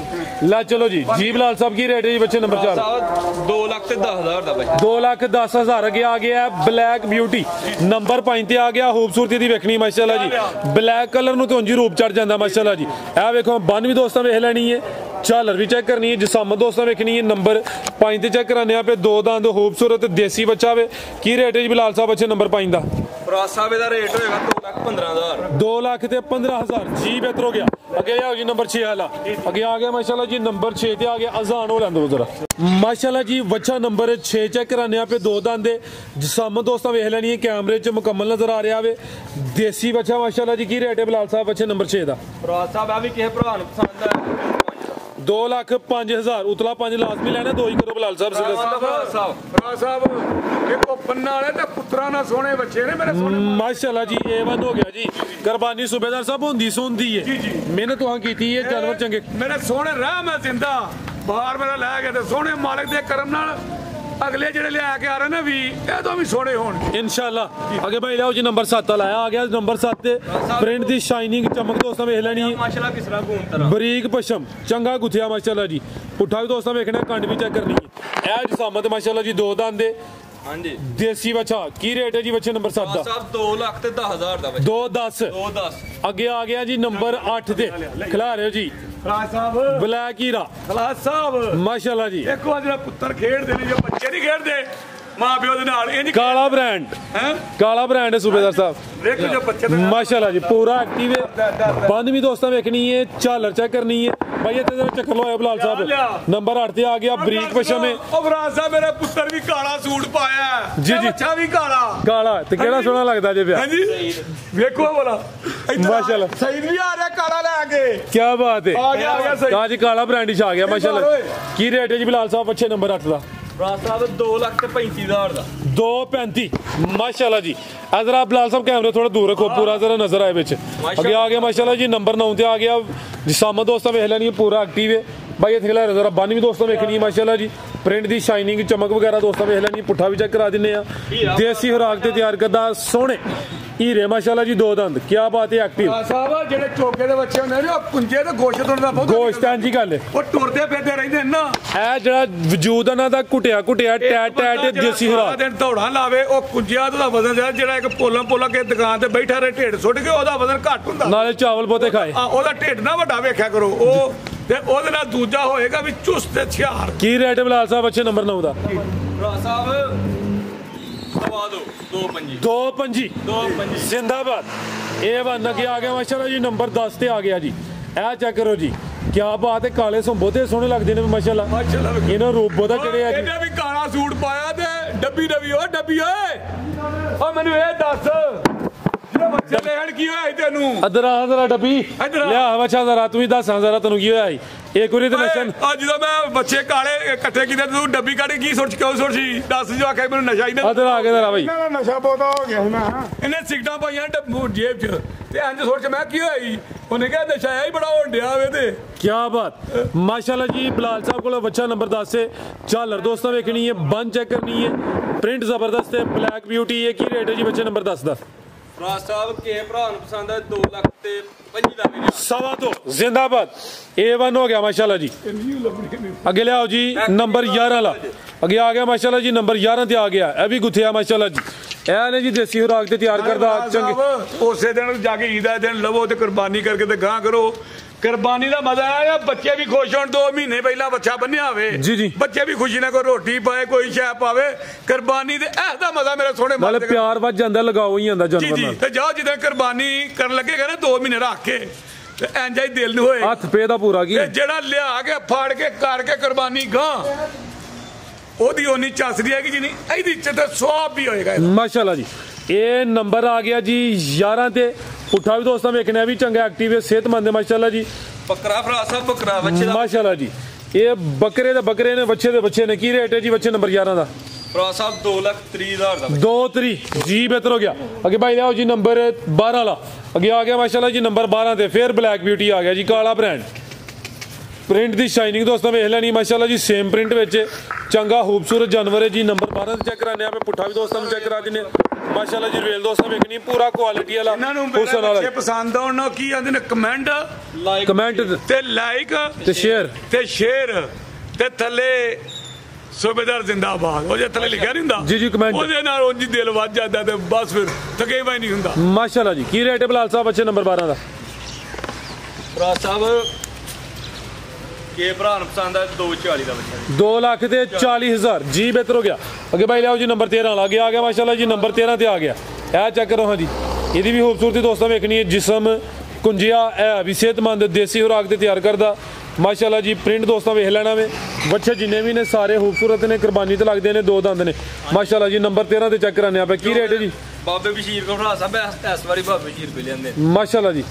ला चलो जी जी बिलाल साहब की रेट है जी बच्चे नंबर 4 2,10,000 दा भाई 2,10,000 अगे आ गया ब्लैक ब्यूटी नंबर 5 ते आ गया खूबसूरती दी वेखनी माशाल्लाह जी ब्लैक कलर नु तो उंजी रूप चढ़ जांदा माशाल्लाह जी ए वेखो बन भी दोस्तां वेख लेनी है झालर भी चेक करनी है जिसामत दोस्तों वेखनी है नंबर 5 ते चेक कराने पे दो दांत खूबसूरत देसी बच्चा वे की रेट है जी बिलाल साहब बच्चे नंबर 5 दा फराज साहब दा रेट होएगा 2,15,000 2,15,000 जी बेहतर हो गया अगे आओ जी नंबर 6 वाला अगे आ गया माशाल्लाह जी नंबर 6 ते आ गया अजान हो लैंदो जरा माशाल्लाह जी बच्चा नंबर 6 चेक कराने पे दो दांत जिसामत दोस्तों वेख लेनी है कैमरे च मुकम्मल नजर आ रहा वे देसी बच्चा माशाल्लाह जी की रेट है बिलाल साहब बच्चे नंबर 6 दा फराज साहब आ भी किसे भरा नु पसंद है 2,05,000 उतला 5 लाजमी लेना दो ही करो बिलाल फराज साहब देखो पन्ना वाले ते पुत्रा ना सोने बच्चे ने मेरे सोने माशाल्लाह जी A1 हो गया जी कुर्बानी सूबेदार साहब होंदी सुनदी है मेहनत तुहां कीती है जानवर चंगे मेरे सोने रह मैं जिंदा बाहर मेरा लै गया ते सोने मालिक दे करम नाल अगले जेड़े ले आके आ रहे ने भी ए तो भी सोने होण इंशाल्लाह आगे भाई लाओ जी नंबर 7 वाला आ गया नंबर 7 ते प्रिंट दी शाइनिंग चमक दोस्तों वेख लेनी है माशाल्लाह किस तरह घूम तरह बरीक पशम चंगा गुथिया माशाल्लाह जी पुट्ठा भी दोस्तों वेखना कंड भी चेक करनी है ए जिसामत माशाल्लाह जी दो दांत दे हां जी देसी बच्चा की रेट है जी बच्चे नंबर 7 दा साहब 2,10,000 दा भाई 2,10 अगे आ गया जी नंबर 8 ते खिला रहे हो जी फराज साहब ब्लैक हीरा फराज साहब माशाल्लाह जी देखो जेड़ा पुत्तर खेडदे ने जो बच्चे नहीं खेडदे मां प्यो दे नाल इंज काला ब्रांड हैं काला ब्रांड है सूबेदार साहब देखो जो बच्चे दे माशाल्लाह जी पूरा एक्टिव है बंद भी दोस्तों वेखनी है झालर चेक करनी है भाई इतने जरा चक्कर लो बिलाल साहब नंबर 8 ते आ गया बरीक पशम है ओ फराज साहब मेरा पुत्तर भी काला सूट पाया है जी जी बच्चा भी काला काला ते केड़ा सोना लगदा जे पिया हां जी देखो बोला माशाल्लाह सईद भी आ रहा काला लेके क्या बात है आ गया सही आज काला ब्रांड आ गया माशाल्लाह की रेट है जी बिलाल साहब बच्चे नंबर 8 दा फराज साहब 2,35,000 दा 2,35 माशाल्लाह जी अगर आप बिलाल साहब कैमरे थोड़ा दूर रखो पूरा जरा नजर आए बिच आगे आ गया माशाल्लाह जी नंबर 9 ते आ गया जिसामत दोस्तों वेख लेनी पूरा एक्टिव है भाई इत्थे खिला जरा बन भी दोस्तों वेखनी माशाल्लाह जी प्रिंट दी शाइनिंग चमक वगैरह दोस्तों वेख लेनी पुट्ठा भी चेक करा दिन्ने आ देसी खुराक ते तैयार करदा सोने हीरे माशाल्लाह जी दो दंद क्या बात है एक्टिव साहब जेडे चोके दे बच्चे होंदे ने ओ कुंजे ते गोश्त होंदा बहुत गोश्त हां जी गल ओ टुरदे फिरदे रहंदे ना ए जेड़ा वजूद ना दा कुटिया टैट टैट देसी खुराक दिन दौड़ा लावे ओ कुंजिया दा वजन जेड़ा एक पोला के दुकान ते बैठा रहे ढेड सुੱਟ के ओदा वजन घट हुंदा नाले चावल पोते खाए ओदा ढेड ना वड्डा वेख्या करो ओ ते ओदे नाल दूजा होएगा भी चुस्त ते छियार की रेट है बिलाल साहब अच्छे नंबर 9 दा फराज साहब 2,25 जिंदाबाद A1 अगे आ गया माशाल्लाह जी नंबर 10 ते आ गया जी ए चेक करो जी क्या बात है काले संभो ते सोहने लगदे ने माशाल्लाह इन्हां रूप बोदा चढ़े आ ਇਹਨੇ ਵੀ ਕਾਲਾ ਸੂਟ ਪਾਇਆ ਤੇ ਡੱਬੀ ਓਏ ਓ ਮੈਨੂੰ ਇਹ ਦੱਸ ਜਿਹੜਾ ਬੱਚੇ ਲੈਣ ਕੀ ਹੋਇਆ ਤੈਨੂੰ अदरा जरा डब्बी लिया बच्चा जरा तू ही दस जरा तेन की होया एक बारी तो नशा ਅੱਜ ਜਦੋਂ ਮੈਂ ਬੱਚੇ ਕਾਲੇ ਇਕੱਠੇ ਕੀਤੇ ਤੂੰ ਡੱਬੀ ਕੱਢ ਕੀ ਸੋਚ ਕਿਉਂ ਸੋਚੀ ਦੱਸ ਜੋ ਆਖਿਆ ਮੈਨੂੰ ਨਸ਼ਾ ਹੀ ਨਾ अदर आ गया जरा भाई ਇਹਨਾਂ ਦਾ ਨਸ਼ਾ ਬਹੁਤਾ ਹੋ ਗਿਆ ਸੀ ਮੈਂ ਇਹਨੇ ਸਿਗਟਾਂ ਪਾਈਆਂ ਡੱਬੂ ਜੇਬ 'ਚ ਤੇ ਇੰਜ ਸੋਚ ਮੈਂ ਕੀ ਹੋਇਆ ਜੀ ਉਹਨੇ ਕਿਹਾ ਨਸ਼ਾ ਹੀ ਬੜਾ ਹੋਣ ਡਿਆ ਵੇ ਤੇ क्या बात माशाल्लाह जी बिलाल साहब को बच्चा नंबर 10 से झालर दोस्तों वेखनी है बन चेक करनी है प्रिंट जबरदस्त है ब्लैक ब्यूटी है की रेट है जी बच्चे नंबर 10 दा फराज साहब के भरा नु पसंद है 2,25,000 दा मेरे 2.25 जिंदाबाद A1 हो गया माशाल्लाह जी अगे ले आओ जी नंबर 11 वाला अगे आ गया माशाल्लाह जी नंबर 11 ते आ गया ए भी गुथिया माशाल्लाह जी ए ने जी देसी खुराक ते तैयार करदा चंगे ਉਸੇ ਦਿਨ ਜਾ ਕੇ ਈਦ ਦੇ ਦਿਨ ਲਵੋ ਤੇ ਕੁਰਬਾਨੀ ਕਰਕੇ ਤੇ ਗਾਂ ਕਰੋ ਕੁਰਬਾਨੀ ਦਾ ਮਜ਼ਾ ਆ ਬੱਚੇ ਵੀ ਖੁਸ਼ ਹੋਣ 2 ਮਹੀਨੇ ਪਹਿਲਾਂ ਬੱਚਾ ਬੰਨਿਆ ਹੋਵੇ ਜੀ ਬੱਚੇ ਵੀ ਖੁਸ਼ੀ ਨਾਲ ਕੋਈ ਰੋਟੀ ਪਾਏ ਕੋਈ ਸ਼ੈ ਪਾਵੇ ਕੁਰਬਾਨੀ ਦੇ ਐਸਾ ਮਜ਼ਾ ਮੇਰੇ ਸੋਹਣੇ ਨਾਲੇ ਪਿਆਰ ਵੱਜ ਜਾਂਦਾ ਲਗਾਓ ਹੀ ਜਾਂਦਾ ਜਾਨਵਰ ਨਾਲ ਤੇ ਜਾਓ ਜਿੱਦਾਂ ਕੁਰਬਾਨੀ ਕਰਨ ਲੱਗੇਗਾ ਨਾ 2 ਮਹੀਨੇ ਰੱਖ ਕੇ ਤੇ ਇੰਜ ਹੀ ਦਿਲ ਨੂੰ ਹੋਏ ਹੱਥ ਪੇ ਦਾ ਪੂਰਾ ਕੀ ਜਿਹੜਾ ਲਿਆ ਕੇ ਫਾੜ ਕੇ ਕਰਕੇ ਕੁਰਬਾਨੀ ਗਾਂ ਉਹਦੀ ਉਨੀ ਚੱਸਦੀ ਹੈ ਕਿ ਜਿੰਨੀ ਇਹਦੀ ਚ ਤਾਂ ਸਵਾਬ ਵੀ ਹੋਏਗਾ ਮਾਸ਼ਾਅੱਲਾ ਜੀ ਇਹ ਨੰਬਰ ਆ ਗਿਆ ਜੀ 11 ਤੇ ਪੁੱਠਾ ਵੀ ਦੋਸਤਾਂ ਵੇਖਣਾ ਵੀ ਚੰਗਾ ਐਕਟਿਵ ਹੈ ਸਿਹਤਮੰਦ ਹੈ ਮਾਸ਼ਾਅੱਲਾ ਜੀ ਬੱਕਰਾ ਭਰਾ ਸਾਹਿਬ ਬੱਕਰਾ ਬੱਚੇ ਦਾ ਮਾਸ਼ਾਅੱਲਾ ਜੀ ਇਹ ਬੱਕਰੇ ਨੇ ਬੱਚੇ ਨੇ ਕੀ ਰੇਟ ਹੈ ਜੀ ਬੱਚੇ ਨੰਬਰ 11 ਦਾ ਭਰਾ ਸਾਹਿਬ 2,30,000 ਦਾ 2 ਜੀ ਬਿਹਤਰ ਹੋ ਗਿਆ ਅੱਗੇ ਭਾਈ ਲਿਆਓ ਜੀ ਨੰਬਰ 12 ਵਾਲਾ ਅੱਗੇ ਆ ਗਿਆ ਮਾਸ਼ਾਅੱਲਾ ਜੀ ਨੰਬਰ 12 ਤੇ ਫਿਰ ਬਲੈਕ ਬਿਊਟੀ ਆ ਗਿਆ ਜੀ ਕਾਲਾ ਬ੍ਰਾਂਡ ਪ੍ਰਿੰਟ ਦੀ ਸ਼ਾਈਨਿੰਗ ਦੋਸਤਾਂ ਵੇਖ ਲੈਣੀ ਮਾਸ਼ਾਅੱਲਾ ਜੀ ਸੇਮ ਪ੍ਰਿੰਟ ਵਿੱਚ ਚੰਗਾ ਖੂਬਸੂਰਤ ਜਾਨਵਰ ਹੈ ਜੀ ਨੰਬਰ 12 ਤੇ ਚੈੱਕ ਕਰਾਣੇ ਆਪੇ ਪੁੱਠਾ ਵੀ ਦੋਸਤਾਂ ਨੂੰ ਚੈੱਕ ਕਰਾ ਦਿੰਨੇ ਮਾਸ਼ਾਅੱਲਾ ਜੀ ਰੇਲ ਦੋਸਤਾਂ ਵੇਖਣੀ ਪੂਰਾ ਕੁਆਲਿਟੀ ਵਾਲਾ ਇਹਨਾਂ ਨੂੰ ਮੇਰੇ ਬੱਚੇ ਪਸੰਦ ਆਉਣ ਨਾ ਕੀ ਆਂਦੇ ਨੇ ਕਮੈਂਟ ਤੇ ਲਾਈਕ ਤੇ ਸ਼ੇਅਰ ਤੇ ਥੱਲੇ ਸੂਬੇਦਾਰ ਜ਼ਿੰਦਾਬਾਦ ਉਹ ਜੇ ਥੱਲੇ ਲਿਖਿਆ ਨਹੀਂ ਹੁੰਦਾ ਜੀ ਕਮੈਂਟ ਉਹਦੇ ਨਾਲ ਉਂਝ ਦਿਲ ਵੱਜ ਜਾਂਦਾ ਤੇ ਬਸ ਫਿਰ ਥਕੇਵਾ ਹੀ ਨਹੀਂ ਹੁੰਦਾ ਮਾਸ਼ਾਅੱਲਾ ਜੀ ਕੀ ਰੇਟ ਹੈ ਬਲਾਲ ਸਾਹਿਬ ਬੱਚੇ ਨੰਬਰ 12 ਦਾ ਭਰਾ ਸਾਹਿਬ ਕੇ ਭਰਾ ਨੂੰ ਪਸੰਦ ਆ 2,40 ਦਾ ਬੱਚਾ 2,40,000 ਜੀ ਬਿਹਤਰ ਹੋ ਗਿਆ ਅੱਗੇ ਭਾਈ ਲਿਆਓ ਜੀ ਨੰਬਰ 13 ਵਾਲਾ ਅੱਗੇ ਆ ਗਿਆ ਮਾਸ਼ਾਅੱਲਾ ਜੀ ਨੰਬਰ 13 ਤੇ ਆ ਗਿਆ ਇਹ ਚੈੱਕ ਕਰੋ ਹਾਂ ਜੀ ਇਹਦੀ ਵੀ ਖੂਬਸੂਰਤੀ ਦੋਸਤਾਂ ਵੇਖਣੀ ਹੈ ਜਿਸਮ ਕੁੰਜਿਆ ਇਹ ਵੀ ਸਿਹਤਮੰਦ ਦੇਸੀ ਖੁਰਾਕ ਤੇ ਤਿਆਰ ਕਰਦਾ ਮਾਸ਼ਾਅੱਲਾ ਜੀ ਪ੍ਰਿੰਟ ਦੋਸਤਾਂ ਵੇਖ ਲੈਣਾ ਵੇ ਬੱਚੇ ਜਿੰਨੇ ਵੀ ਨੇ ਸਾਰੇ ਖੂਬਸੂਰਤ ਨੇ ਕੁਰਬਾਨੀ ਤੇ ਲੱਗਦੇ ਨੇ 2 ਦੰਦ ਨੇ ਮਾਸ਼ਾਅੱਲਾ ਜੀ ਨੰਬਰ 13 ਤੇ ਚੈੱਕ ਕਰਾਣੇ ਆਪੇ ਕੀ ਰੇਟ ਹੈ ਜੀ ਬਾਬੇ ਬਸ਼ੀਰ ਕੋ ਭਰਾ ਸਾਹਿਬ ਇਸ ਵਾਰੀ ਬਾਬੇ ਬਸ਼ੀਰ ਕੋਲ ਲੈਂਦੇ ਮਾਸ਼ਾਅੱਲਾ ਜੀ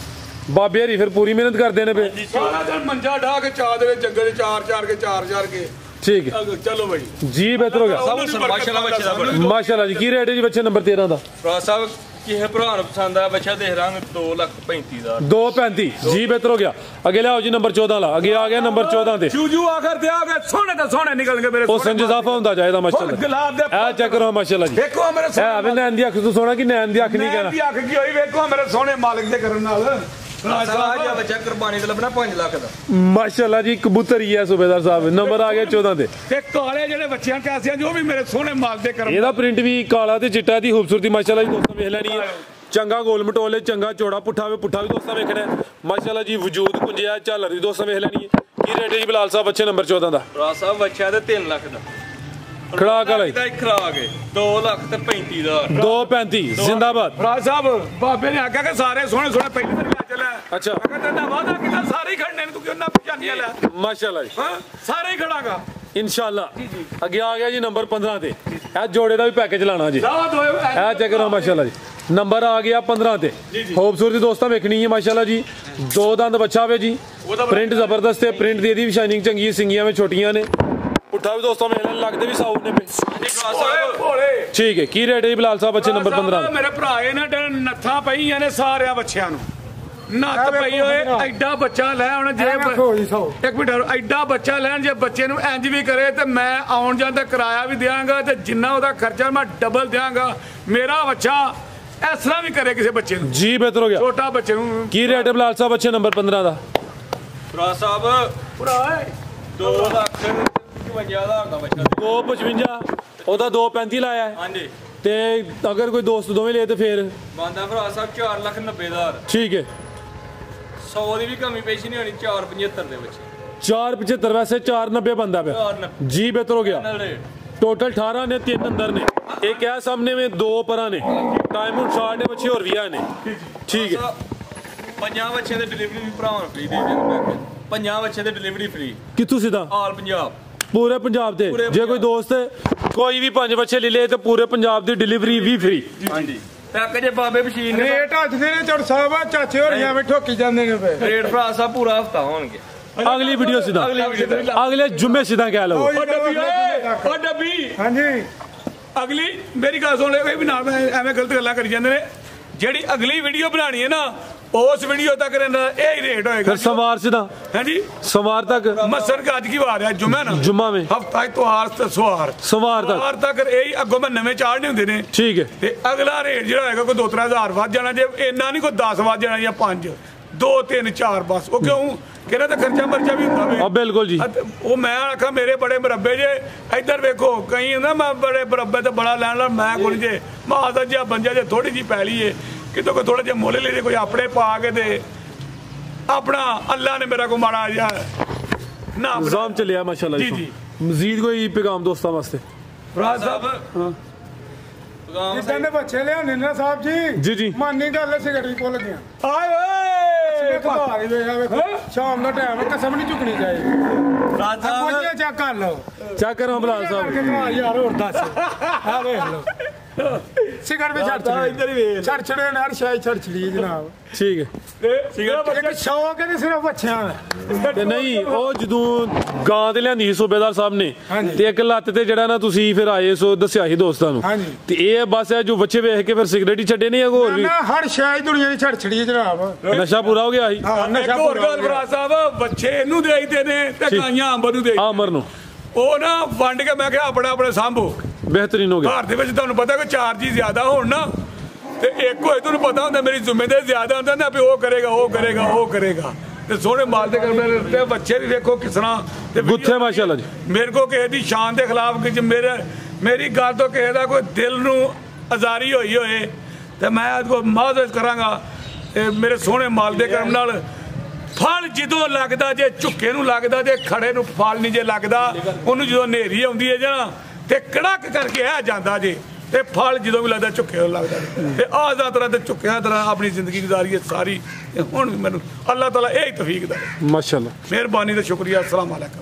ਬਾਬੇ ਹਰੀ ਫਿਰ ਪੂਰੀ ਮਿਹਨਤ ਕਰਦੇ ਨੇ ਫੇ ਸਾਰਾ ਦਿਨ ਮੰਜਾ ਢਾ ਕੇ ਚਾਹ ਦੇ ਜੰਗਲ 4 ਕੇ ਠੀਕ ਹੈ ਚਲੋ ਭਾਈ ਜੀ ਬਿਹਤਰ ਹੋ ਗਿਆ ਮਾਸ਼ਾਅੱਲਾ ਬੱਚੇ ਦਾ ਮਾਸ਼ਾਅੱਲਾ ਜੀ ਕੀ ਰੇਟ ਹੈ ਜੀ ਬੱਚੇ ਨੰਬਰ 13 ਦਾ ਭਰਾ ਸਾਹਿਬ ਕਿਸੇ ਭਰਾ ਨੂੰ ਪਸੰਦ ਆ ਬੱਚਾ ਦੇਖ ਰਾਂਗੇ 2,35,000 2,35 ਜੀ ਬਿਹਤਰ ਹੋ ਗਿਆ ਅੱਗੇ ਲਿਆਓ ਜੀ ਨੰਬਰ 14 ਵਾਲਾ ਅੱਗੇ ਆ ਗਿਆ ਨੰਬਰ 14 ਤੇ ਜੂ ਆਖਰ ਤੇ ਆ ਗਏ ਸੋਹਣੇ ਤਾਂ ਸੋਹਣੇ ਨਿਕਲ ਗਏ ਮੇਰੇ ਉਹ ਸੰਜਜ਼ਾਫਾ ਹੁੰਦਾ ਜਾਏਦਾ ਮਾਸ਼ਾਅੱਲਾ ਗੁਲਾਬ ਦੇ ਇਹ ਚੈੱਕ ਕਰੋ ਮਾਸ਼ਾਅੱਲਾ ਜੀ ਵੇਖੋ ਮੇਰੇ ਇਹ ਆਵੇ ਨੈਣ ਦੀ ਅੱਖ ਤੋਂ ਸੋਹਣਾ ਕਿ ਨੈਣ ਦੀ ਅੱਖ ਨਹੀਂ ਕਹਿਣਾ ਦੀ ਅੱਖ ਕੀ ਹੋਈ ਵੇਖੋ ਮੇਰੇ ਸੋਹਣੇ ਮਾਲਕ ਦੇ ਕਰਨ ਨਾਲ ਬੱਚਾ ਕੁਰਬਾਨੀ ਤੇ ਲੱਭਣਾ 5 ਲੱਖ ਦਾ ਮਾਸ਼ਾਅੱਲਾ ਜੀ ਕਬੂਤਰ ਹੀ ਹੈ ਸੂਬੇਦਾਰ ਸਾਹਿਬ ਨੰਬਰ ਆ ਗਿਆ 14 ਤੇ ਕਾਲੇ ਜਿਹੜੇ ਬੱਚਿਆਂ ਕਾਸਿਆਂ ਜੋ ਵੀ ਮੇਰੇ ਸੋਹਣੇ ਮਾਲ ਦੇ ਕਰਨ ਇਹਦਾ ਪ੍ਰਿੰਟ ਵੀ ਕਾਲਾ ਤੇ ਚਿੱਟਾ ਦੀ ਖੂਬਸੂਰਤੀ ਮਾਸ਼ਾਅੱਲਾ ਜੀ ਦੋਸਤਾਂ ਵੇਖ ਲੈਣੀ ਹੈ ਚੰਗਾ ਗੋਲ ਮਟੋਲੇ ਚੰਗਾ ਚੌੜਾ ਪੁੱਠਾ ਵੀ ਦੋਸਤਾਂ ਵੇਖਣਾ ਮਾਸ਼ਾਅੱਲਾ ਜੀ ਵਜੂਦ ਕੁੰਜਿਆ ਝਾਲਰ ਦੀ ਦੋਸਤਾਂ ਵੇਖ ਲੈਣੀ ਹੈ ਕੀ ਰੇਟ ਹੈ ਜੀ ਬਲਾਲ ਸਾਹਿਬ ਬੱਚੇ ਨੰਬਰ 14 ਦਾ ਭਰਾ ਸਾਹਿਬ ਬੱਚਾ ਤੇ 3 ਲੱਖ ਦਾ ਖੜਾਕ ਵਾਲਾ ਖਰਾਕ 2,35,000 2,35 ਜ਼ਿੰਦਾਬਾਦ ਰਾਜ ਸਾਹਿਬ ਬਾਬੇ ਨੇ ਆਖਿਆ ਕਿ ਸਾਰੇ ਸੋਹਣੇ ਪਹਿਲੇ ਦਿਨ ਲੈ ਚੱਲਿਆ ਅੱਛਾ ਕਹਿੰਦਾ ਵਾਦਾ ਕਿਦਾ ਸਾਰੇ ਹੀ ਖੜਨੇ ਨੇ ਤੂੰ ਕਿਉਂ ਨਾ ਪਛਾਣੀਆਂ ਲੈ ਮਾਸ਼ਾਅੱਲਾ ਜੀ ਹਾਂ ਸਾਰੇ ਹੀ ਖੜਾਗਾ ਇਨਸ਼ਾਅੱਲਾ ਅੱਗੇ ਆ ਗਿਆ ਜੀ ਨੰਬਰ 15 ਤੇ ਇਹ ਜੋੜੇ ਦਾ ਵੀ ਪੈਕੇਜ ਲਾਣਾ ਜੀ ਇਹ ਚੈੱਕ ਕਰੋ ਮਾਸ਼ਾਅੱਲਾ ਜੀ ਨੰਬਰ ਆ ਗਿਆ 15 ਤੇ ਖੂਬਸੂਰਤੀ ਦੋਸਤਾਂ ਵੇਖਣੀ ਹੈ ਮਾਸ਼ਾਅੱਲਾ ਜੀ 2 ਦੰਦ ਬੱਚਾ ਵੇ ਜੀ ਪ੍ਰਿੰਟ ਜ਼ਬਰਦਸਤ ਹੈ ਪ੍ਰਿੰਟ ਦੀ ਇਹਦੀ ਵੀ ਸ਼ਾਈਨਿੰਗ ਚੰਗੀ ਹੈ ਸਿੰਗੀਆਂ ਵਿੱਚ ਛੋਟੀਆਂ ਨੇ ਪੁੱਠਾ ਵੀ ਦੋਸਤਾਂ ਵੇਖਣ ਲੱਗਦੇ ਵੀ ਸਾਊ ਨੇ ਠੀਕ ਹੈ ਕੀ ਰੇਟ ਹੈ ਜੀ ਬਲਾਲ ਸਾਹਿਬ ਬੱਚੇ ਨੰਬਰ 15 ਮੇਰੇ ਭਰਾ ਇਹਨਾਂ ਨੱਥਾਂ ਪਈਆਂ ਨੇ ਸਾਰਿਆਂ ਬੱਚਿਆਂ ਨੂੰ ਨੱਥ ਪਈ ਹੋਏ ਐਡਾ ਬੱਚਾ ਲੈ ਹੁਣ ਜੇ ਇੱਕ ਮਿੰਟ ਐਡਾ ਬੱਚਾ ਲੈਣ ਜੇ ਬੱਚੇ ਨੂੰ ਇੰਜ ਵੀ ਕਰੇ ਤੇ ਮੈਂ ਆਉਣ ਜਾਣ ਦਾ ਕਿਰਾਇਆ ਵੀ ਦਿਆਂਗਾ ਤੇ ਜਿੰਨਾ ਉਹਦਾ ਖਰਚਾ ਮੈਂ ਡਬਲ ਦਿਆਂਗਾ ਮੇਰਾ ਬੱਚਾ ਇਸ ਤਰ੍ਹਾਂ ਵੀ ਕਰੇ ਕਿਸੇ ਬੱਚੇ ਨੂੰ ਜੀ ਬਿਹਤਰ ਹੋ ਗਿਆ ਛੋਟਾ ਬੱਚੇ ਨੂੰ ਕੀ ਰੇਟ ਹੈ ਬਲਾਲ ਸਾਹਿਬ ਬੱਚੇ ਨੰਬਰ 15 ਦਾ ਭਰਾ ਸਾਹਿਬ ਭਰਾ 2,55,000 ਦਾ ਬੱਚਾ 2,55 ਉਹਦਾ 2,35 ਲਾਇਆ ਹੈ ਹਾਂਜੀ ਤੇ ਅਗਰ ਕੋਈ ਦੋਸਤ ਦੋਵੇਂ ਲਏ ਤੇ ਫੇਰ ਬੰਦਾ ਭਰਾ ਸਾਹਿਬ 4,90,000 ਠੀਕ ਹੈ 100 ਦੀ ਵੀ ਕਮੀ ਪੇਸ਼ੀ ਨਹੀਂ ਹੋਣੀ 4,75 ਦੇ ਵਿੱਚ 4,75 ਵੈਸੇ 4,90 ਬੰਦਾ ਪਿਆ ਜੀ ਬਿਹਤਰ ਹੋ ਗਿਆ ਟੋਟਲ 18 ਨੇ 3 ਅੰਦਰ ਨੇ ਇੱਕ ਹੈ ਸਾਹਮਣੇ में 2 ਪਰਾਂ ਨੇ ਟਾਈਮ ਹੁਣ ਸ਼ਾਰਟ ਨੇ ਬੱਚੇ ਹੋਰ ਵੀ ਆ ਨੇ ਠੀਕ ਹੈ 50 ਬੱਚੇ ਦੇ ਡਿਲੀਵਰੀ ਵੀ ਭਰਾਵਾਂ ਫ੍ਰੀ ਦੇ ਦਿੰਦੇ 50 ਬੱਚੇ ਦੇ ਡਿਲੀਵਰੀ ਫ੍ਰੀ ਕਿੱਥੋਂ ਸਿੱਧਾ ਆਲ ਪੰਜਾਬ ਪੂਰੇ ਪੰਜਾਬ ਤੇ ਜੇ ਕੋਈ ਦੋਸਤ ਕੋਈ ਵੀ 5 ਬੱਚੇ ਲੈ ਲੇ ਤੇ ਪੂਰੇ ਪੰਜਾਬ ਦੀ ਡਿਲੀਵਰੀ ਵੀ ਫ੍ਰੀ ਹਾਂਜੀ ਇੱਕ ਜੇ ਬਾਬੇ ਬਸ਼ੀਰ ਨੇ ਰੇਟ ਹੱਥ ਦੇ ਨੇ ਚੜ ਸਾਹਿਬ ਚਾਚੇ ਹੋਰੀਆਂ ਵਿੱਚ ਠੋਕੀ ਜਾਂਦੇ ਨੇ ਫੇ ਰੇਟ ਭਰਾ ਸਾਹਿਬ ਪੂਰਾ ਹਫਤਾ ਹੋਣਗੇ ਅਗਲੀ ਵੀਡੀਓ ਸਿੱਧਾ ਅਗਲੇ ਜੁਮੇ ਸਿੱਧਾ ਕਹਿ ਲਓ ਉਹ ਡੱਬੀ ਹਾਂਜੀ ਅਗਲੀ ਮੇਰੀ ਗੱਲ ਸੁਣ ਲੈ ਵੀ ਨਾਲ ਐਵੇਂ ਗਲਤ ਗੱਲਾਂ ਕਰੀ ਜਾਂਦੇ ਨੇ ਜਿਹੜੀ ਅਗਲੀ ਵੀਡੀਓ ਬਣਾਣੀ ਹੈ ਨਾ ਉਸ ਵੀਡੀਓ ਤੱਕ ਇਹ ਹੀ ਰੇਟ ਹੋਏਗਾ ਫਿਰ ਸਵਾਰ ਸਿੱਧਾ ਹਾਂਜੀ ਸਵਾਰ ਤੱਕ ਮਸਰ का आज की वार है जुम्मा ना जुम्मा में हफ्ता त्योहार ते सवार तक यही अगों मैं नवे चाढ़ने होंगे ने ठीक है ते अगला रेट जो होएगा कोई 2-3 हज़ार वध जाना जे इन्ना नहीं कोई 10 वध जाना या 5 2 3 4 बस वो क्यों कहना तो खर्चा मर्चा भी होंदा बिल्कुल जी वो मैं आखा मेरे बड़े मुरब्बे जे इधर वेखो कहीं ना मैं बड़े मुरब्बे तो बड़ा लैन ला मैं कोल जे माता जी बंजा जे थोड़ी जी पैली है कितों कोई थोड़ा जे मोले ले कोई अपने पा के दे अपना अल्लाह ने मेरा को माड़ा जा ना निजाम चलिया माशाल्लाह जी। मजीद कोई पैगाम दोस्तों वास्ते? फराज साहब जिसने ने बच्चे लियाने ना साहब जी जी मानी गल सिगरेट भुल गया शाम का टाइम है कसम नहीं चुकनी चाहिए चेक कर लो चेक करो बिलाल साहब यार और दस सिगरेट भी छड़ छड़े यार शायद छड़ छड़ी जनाब ठीक है एक शौक है सिर्फ बच्चों ਤੇ ਨਹੀਂ ਉਹ ਜਦੋਂ ਗਾਂ ਤੇ ਲਿਆਂਦੀ ਸੀ ਸੂਬੇਦਾਰ ਸਾਹਿਬ ਨੇ ਤੇ ਇੱਕ ਲੱਤ ਤੇ ਜਿਹੜਾ ਨਾ ਤੁਸੀਂ ਫਿਰ ਆਏ ਸੋ ਦੱਸਿਆ ਸੀ ਦੋਸਤਾਂ ਨੂੰ ਤੇ ਇਹ ਬਸ ਇਹ ਜੋ ਬੱਚੇ ਵੇਖ ਕੇ ਫਿਰ ਸਿਗਰਟ ਹੀ ਛੱਡੇ ਨਹੀਂ ਹੋਰ ਵੀ ਹਰ ਸ਼ਾਇਦ ਦੁਨੀਆ ਦੀ ਛੜ ਛੜੀ ਜਨਾਬ ਨਸ਼ਾ ਪੂਰਾ ਹੋ ਗਿਆ ਸੀ ਨਸ਼ਾ ਹੋਰ ਗੱਲ ਫਰਾਜ ਸਾਹਿਬ ਬੱਚੇ ਇਹਨੂੰ ਦੇਈਦੇ ਨੇ ਤੇ ਗਾਈਆਂ ਅੰਬ ਨੂੰ ਦੇ ਆਮਰ ਨੂੰ ਉਹ ਨਾ ਵੰਡ ਕੇ ਮੈਂ ਕਿਹਾ ਆਪਣਾ ਆਪਣੇ ਸਾਂਭੋ ਬਿਹਤਰੀਨ ਹੋ ਗਿਆ ਘਰ ਦੇ ਵਿੱਚ ਤੁਹਾਨੂੰ ਪਤਾ ਕਿ 4 ਜੀ ਜ਼ਿਆਦਾ ਹੋਣ ਨਾ ਤੇ ਇੱਕ ਹੋਏ ਤੁਹਾਨੂੰ ਪਤਾ ਹੁੰਦਾ ਮੇਰੀ ਜ਼ਿੰਮੇਵਾਰੀ ਜ਼ਿਆਦਾ ਹੁੰਦਾ ਨਾ ਵੀ ਉਹ ਕਰੇਗਾ ਤੇ ਸੋਹਣੇ ਮਾਲ ਦੇ ਕਰਨੇ ਤੇ ਬੱਚੇ ਵੀ ਵੇਖੋ ਕਿਸ ਤਰ੍ਹਾਂ ਤੇ ਗੁੱਥੇ ਮਾਸ਼ਾਅੱਲਾ ਜੀ ਮੇਰੇ ਕੋ ਕਿਸੇ ਦੀ ਸ਼ਾਨ ਦੇ ਖਿਲਾਫ ਕਿ ਮੇਰੀ ਗੱਲ ਤੋਂ ਕਿਸੇ ਦਾ ਕੋਈ ਦਿਲ ਨੂੰ ਅਜ਼ਾਰੀ ਹੋਏ ਤੇ ਮੈਂ ਅੱਜ ਕੋ ਮਾਜ਼ਰਤ ਕਰਾਂਗਾ ਮੇਰੇ ਸੋਹਣੇ ਮਾਲ ਦੇ ਕਰਮ ਨਾਲ ਫਲ ਜਦੋਂ ਲੱਗਦਾ ਜੇ ਝੁੱਕੇ ਨੂੰ ਲੱਗਦਾ ਜੇ ਖੜੇ ਨੂੰ ਫਲ ਨਹੀਂ ਜੇ ਲੱਗਦਾ ਉਹਨੂੰ ਜਦੋਂ ਹਨੇਰੀ ਆਉਂਦੀ ਹੈ ਜਾਂ ਤੇ ਕੜਕ ਕਰਕੇ ਆ ਜਾਂਦਾ ਜੇ ਤੇ ਫਲ ਜਦੋਂ ਵੀ ਲੱਗਦਾ ਝੁੱਕੇ ਨੂੰ ਲੱਗਦਾ ਤੇ ਆਜ਼ਾਦ ਤਰ੍ਹਾਂ ਤੇ ਝੁੱਕਿਆ ਤਰ੍ਹਾਂ ਆਪਣੀ ਜ਼ਿੰਦਗੀ ਗੁਜ਼ਾਰੀ ਹੈ ਸਾਰੀ ਹੁਣ ਵੀ ਮੈਨੂੰ ਅੱਲਾਹ ਤਾਲਾ ਇਹ ਹੀ ਤੌਫੀਕ ਦੇ ਮਾਸ਼ਾਅੱਲਾ ਮਿਹਰਬਾਨੀ ਤੇ ਸ਼ੁਕਰੀਆ ਅਸਲਾਮ ਅਲੈਕੁਮ